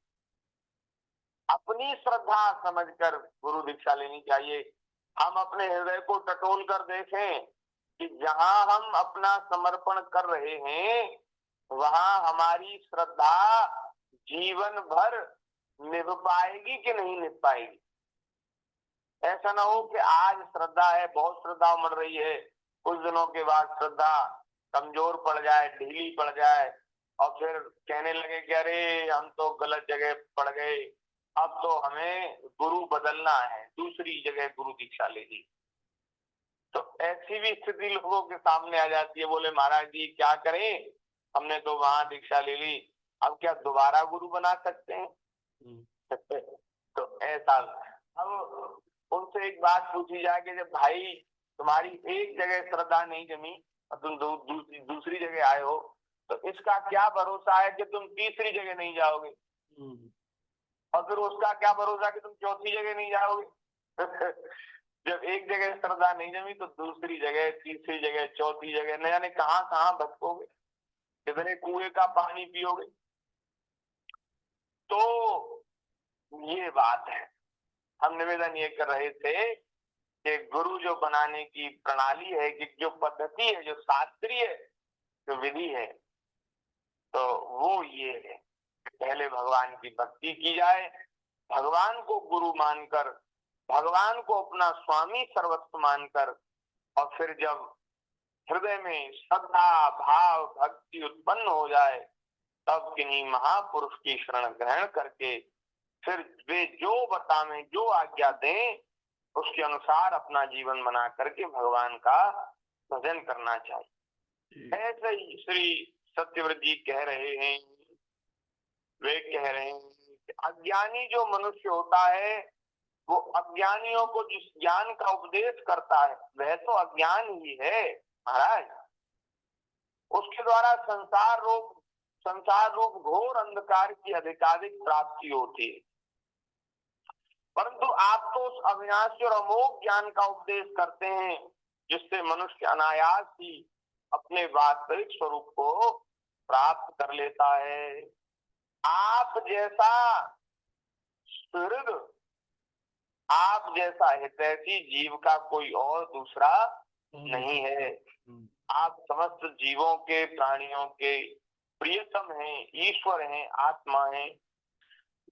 अपनी श्रद्धा समझकर गुरु दीक्षा लेनी चाहिए। हम अपने हृदय को टटोल कर देखें कि जहां हम अपना समर्पण कर रहे हैं वहां हमारी श्रद्धा जीवन भर निभ पाएगी कि नहीं निभ पाएगी। ऐसा ना हो कि आज श्रद्धा है, बहुत श्रद्धा उमड़ रही है, कुछ दिनों के बाद श्रद्धा कमजोर पड़ जाए, ढीली पड़ जाए, और फिर कहने लगे कि अरे हम तो गलत जगह पड़ गए, अब तो हमें गुरु बदलना है, दूसरी जगह गुरु दीक्षा लेनी। तो ऐसी भी स्थिति लोगों के सामने आ जाती है। बोले महाराज जी क्या करें, हमने तो वहां दीक्षा ले ली, अब क्या दोबारा गुरु बना सकते हैं? तो ऐसा, अब उनसे एक बात पूछी जाए कि जब भाई तुम्हारी एक जगह श्रद्धा नहीं जमी और तुम दूसरी जगह आए हो, तो इसका क्या भरोसा है कि तुम तीसरी जगह नहीं जाओगे, और फिर उसका क्या भरोसा कि तुम चौथी जगह नहीं जाओगे। जब एक जगह श्रद्धा नहीं जमी तो दूसरी जगह, तीसरी जगह, चौथी जगह, न जाने कहां कहां भटकोगे, कितने कुएं का पानी पियोगे। तो ये बात है, हम निवेदन ये कर रहे थे कि गुरु जो बनाने की प्रणाली है, कि जो पद्धति है, जो शास्त्रीय जो विधि है, तो वो ये है, पहले भगवान की भक्ति की जाए, भगवान को गुरु मानकर, भगवान को अपना स्वामी सर्वस्व मानकर, और फिर जब हृदय में श्रद्धा भाव भक्ति उत्पन्न हो जाए तब किन्हीं महापुरुष की शरण ग्रहण करके फिर वे जो बतावें, जो आज्ञा दें, उसके अनुसार अपना जीवन बना करके भगवान का भजन करना चाहिए। ऐसे ही श्री सत्यव्रत जी कह रहे हैं, वे कह रहे हैं कि अज्ञानी जो मनुष्य होता है वो अज्ञानियों को जिस ज्ञान का उपदेश करता है वह तो अज्ञान ही है महाराज। उसके द्वारा संसार रूप घोर अंधकार की अधिकाधिक प्राप्ति होती है। परंतु आप तो उस अविनाशी और अमोघ ज्ञान का उपदेश करते हैं जिससे मनुष्य अनायास ही अपने वास्तविक स्वरूप को प्राप्त कर लेता है। आप जैसा सुहृद, आप जैसा हितैषी जीव का कोई और दूसरा नहीं है। आप समस्त जीवों के, प्राणियों के प्रियतम हैं, ईश्वर हैं, आत्मा हैं।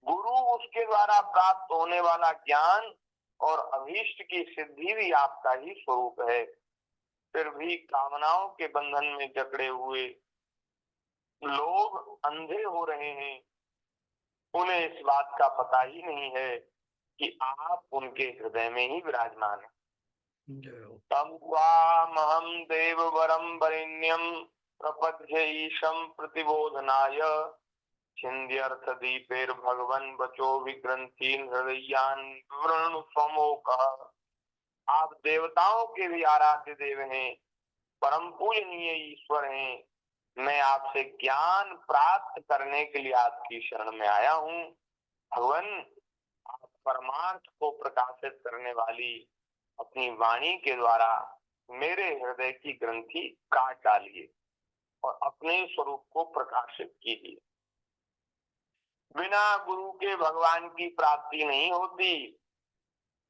गुरु उसके द्वारा प्राप्त होने वाला ज्ञान और अभीष्ट की सिद्धि भी आपका ही स्वरूप है। फिर भी कामनाओं के बंधन में जकड़े हुए लोग अंधे हो रहे हैं। उन्हें इस बात का पता ही नहीं है कि आप उनके हृदय में ही विराजमान हैं। तम त्वामहं देववरं वरेण्यं प्रपद्ये ईशं प्रतिबोधनाय छिन्द्यर्थ दीपेर्भगवन् वचो विग्रन्थीन् हृदयान् विवृणु स्वमोकः। आप देवताओं के भी आराध्य देव हैं, परम पूजनीय ईश्वर हैं। मैं आपसे ज्ञान प्राप्त करने के लिए आपकी शरण में आया हूँ। भगवान, आप परमार्थ को प्रकाशित करने वाली अपनी वाणी के द्वारा मेरे हृदय की ग्रंथि काट डालिए और अपने स्वरूप को प्रकाशित कीजिए। बिना गुरु के भगवान की प्राप्ति नहीं होती।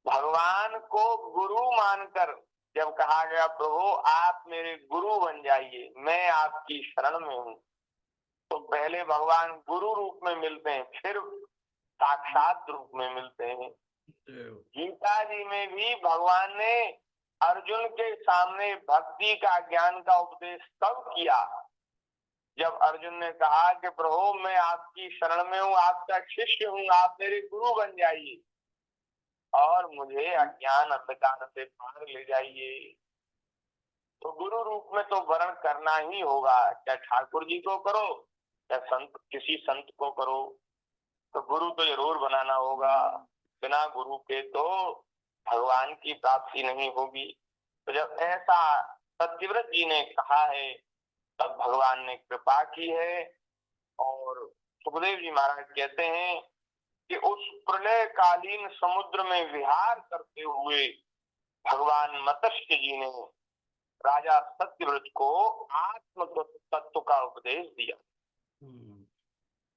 भगवान को गुरु मानकर जब कहा गया प्रभु आप मेरे गुरु बन जाइए, मैं आपकी शरण में हूँ, तो पहले भगवान गुरु रूप में मिलते हैं, फिर साक्षात रूप में मिलते हैं। गीता जी में भी भगवान ने अर्जुन के सामने भक्ति का, ज्ञान का उपदेश तब किया जब अर्जुन ने कहा कि प्रभु मैं आपकी शरण में हूँ, आपका शिष्य हूँ, आप मेरे गुरु बन जाइए और मुझे अज्ञान अंधकार से पार ले जाइए। तो गुरु रूप में तो वर्ण करना ही होगा, चाहे ठाकुर जी को करो या किसी संत को करो, तो गुरु तो जरूर बनाना होगा। बिना गुरु के तो भगवान की प्राप्ति नहीं होगी। तो जब ऐसा सत्यव्रत जी ने कहा है तब भगवान ने कृपा की है। और सुखदेव जी महाराज कहते हैं कि उस प्रलय कालीन समुद्र में विहार करते हुए भगवान मत्स्य जी ने राजा सत्यव्रत को आत्म तत्व का उपदेश दिया।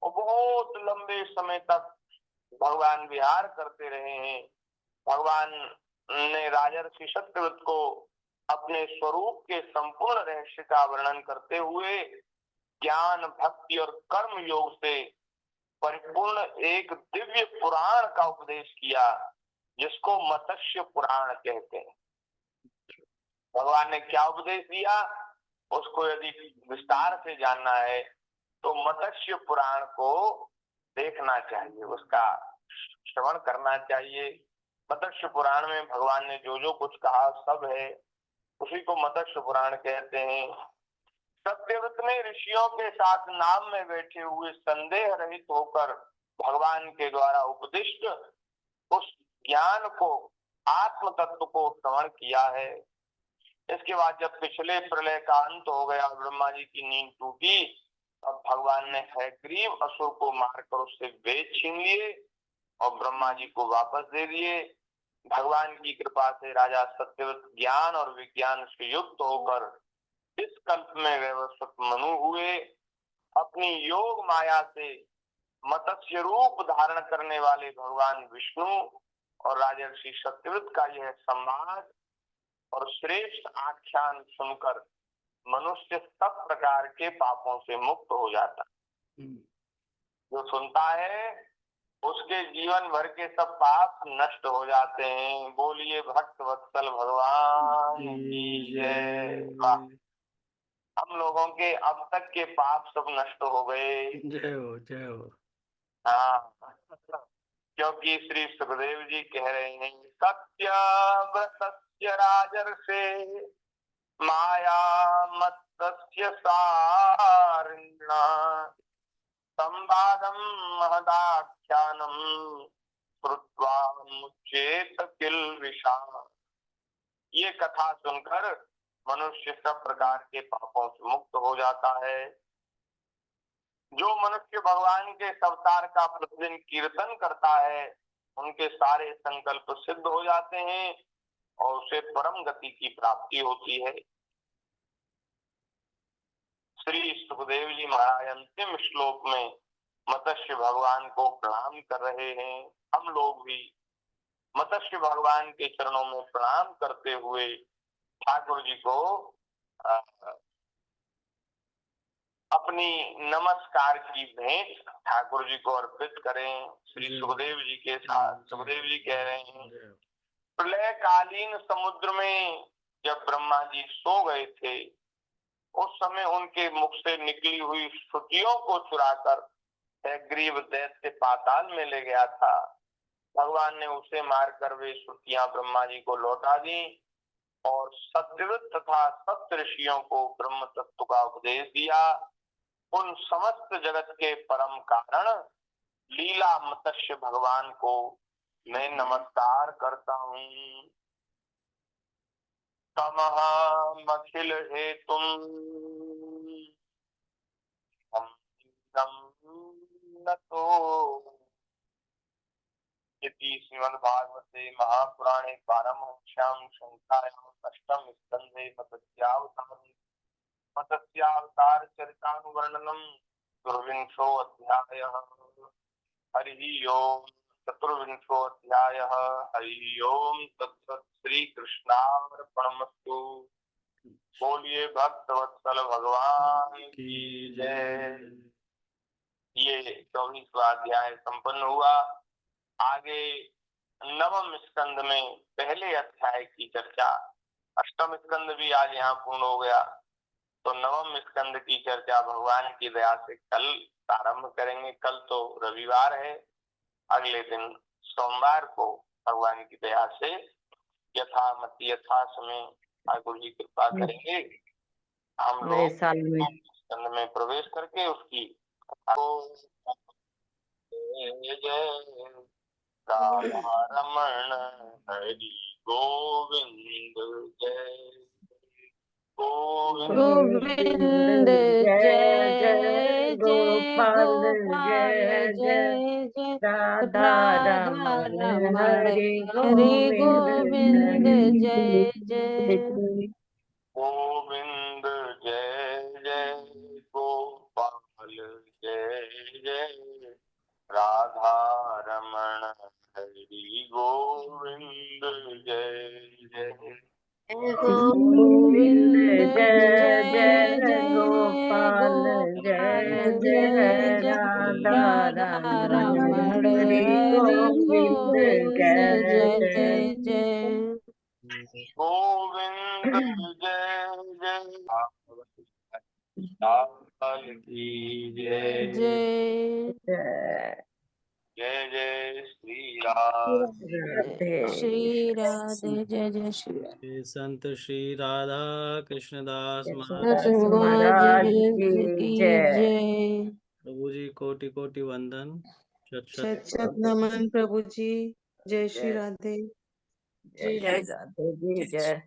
और बहुत लंबे समय तक भगवान विहार करते रहे हैं। भगवान ने राजर्षि सत्यव्रत को अपने स्वरूप के संपूर्ण रहस्य का वर्णन करते हुए ज्ञान, भक्ति और कर्म योग से परिपूर्ण एक दिव्य पुराण का उपदेश किया जिसको मत्स्य पुराण कहते हैं। भगवान ने क्या उपदेश दिया उसको यदि विस्तार से जानना है तो मत्स्य पुराण को देखना चाहिए, उसका श्रवण करना चाहिए। मत्स्य पुराण में भगवान ने जो जो कुछ कहा सब है, उसी को मत्स्य पुराण कहते हैं। सत्यव्रत ने ऋषियों के साथ नाम में बैठे हुए संदेह रहित होकर भगवान के द्वारा उपदिष्ट उस ज्ञान को, आत्म तत्व को श्रवण किया है। इसके बाद जब पिछले प्रलय का अंत हो गया, ब्रह्मा जी की नींद टूटी, अब भगवान ने हयग्रीव असुर को मारकर उससे वेद छीन लिए और ब्रह्मा जी को वापस दे दिए। भगवान की कृपा से राजा सत्यव्रत ज्ञान और विज्ञान से युक्त होकर इस कल्प में व्यवस्थित मनु हुए। अपनी योग माया से मत्स्य रूप धारण करने वाले भगवान विष्णु और राजर्षि सत्यव्रत का यह संवाद और श्रेष्ठ आख्यान सुनकर मनुष्य सब प्रकार के पापों से मुक्त हो जाता है। जो सुनता है उसके जीवन भर के सब पाप नष्ट हो जाते हैं। बोलिए भक्त वत्सल भगवान की जय। हम लोगों के अब तक के पाप सब नष्ट हो गए। जय हो, जय हो। हाँ, क्योंकि श्री सुखदेव जी कह रहे हैं सत्य व्रतस्य राजर्षे माया मत्स्य सारिणा संवादम महदाख्यानम श्रुत्वा मुच्येत किल्बिषा। ये कथा सुनकर मनुष्य सब प्रकार के पापों से मुक्त हो जाता है। जो मनुष्य भगवान के अवतार का प्रतिदिन कीर्तन करता है उनके सारे संकल्प सिद्ध हो जाते हैं और उसे परम गति की प्राप्ति होती है। श्री सुखदेव जी महाराज अंतिम श्लोक में मत्स्य भगवान को प्रणाम कर रहे हैं। हम लोग भी मत्स्य भगवान के चरणों में प्रणाम करते हुए ठाकुर जी को अपनी नमस्कार की भेंट ठाकुर जी को अर्पित करें। श्री सुखदेव जी के साथ सुखदेव जी कह रहे हैं, प्रलयकालीन समुद्र में जब ब्रह्मा जी सो गए थे उस समय उनके मुख से निकली हुई श्रुतियों को चुराकर हयग्रीव दैत्य पाताल में ले गया था। भगवान ने उसे मारकर वे श्रुतियां ब्रह्मा जी को लौटा दी और सत्यवत तथा सत्य ऋषियों को ब्रह्म तत्व का उपदेश दिया। उन समस्त जगत के परम कारण लीला मत्स्य भगवान को मैं नमस्कार करता हूँ। तमहमखिल हेतुम नतो इति श्रीमद्भागवते महापुराणे पारमहंस्यां संहितायां अष्टम स्कंधे मत्स्यावतार चरितानुवर्णनम चतुर्विंशो अध्यायः। हरि ओम। चतुर्विंशो अध्यायः। हरि ओम तत्सत्। श्री कृष्णार्पणमस्तु। बोलिए भक्तवत्सल भगवान की जय। ये 24वां अध्याय संपन्न हुआ। आगे नवम स्कंद में पहले अध्याय की चर्चा, अष्टम स्कंद भी आज यहाँ पूर्ण हो गया, तो नवम स्कंद की चर्चा भगवान की दया से कल प्रारंभ करेंगे। कल तो रविवार है, अगले दिन सोमवार को भगवान की दया से यथा समय ठाकुर जी कृपा करेंगे। हम लोग साल में स्कंद में प्रवेश करके उसकी जय राधा रमण हरि गोविंद जय गोविंद जय जय गोपाल गोपाल जय जय जय राधा राधा रमण रमण हरे हरि गोविंद गोविंद जय जय गोविंद जय जय गोपाल जय जय राधा रमण हरि गोविंद जय जय गोविंद जय जय जय जय गोपाल गोपाल जय जय जय जय राधा राधा रमण रमण हरि हरि गोविंद गोविंद जय जय जय जय गोविंद जय जय लाल की जय जय जय जय श्री राम। श्री राधे जय जय श्री राधे। ये संत श्री राधा कृष्णदास कृष्णदास महाराज महाराज की की जय। जय। प्रभु जी कोटि कोटि वंदन। शत शत शत शत नमन प्रभु जी। जय श्री जय राधे। जय श्री राधे जी जय।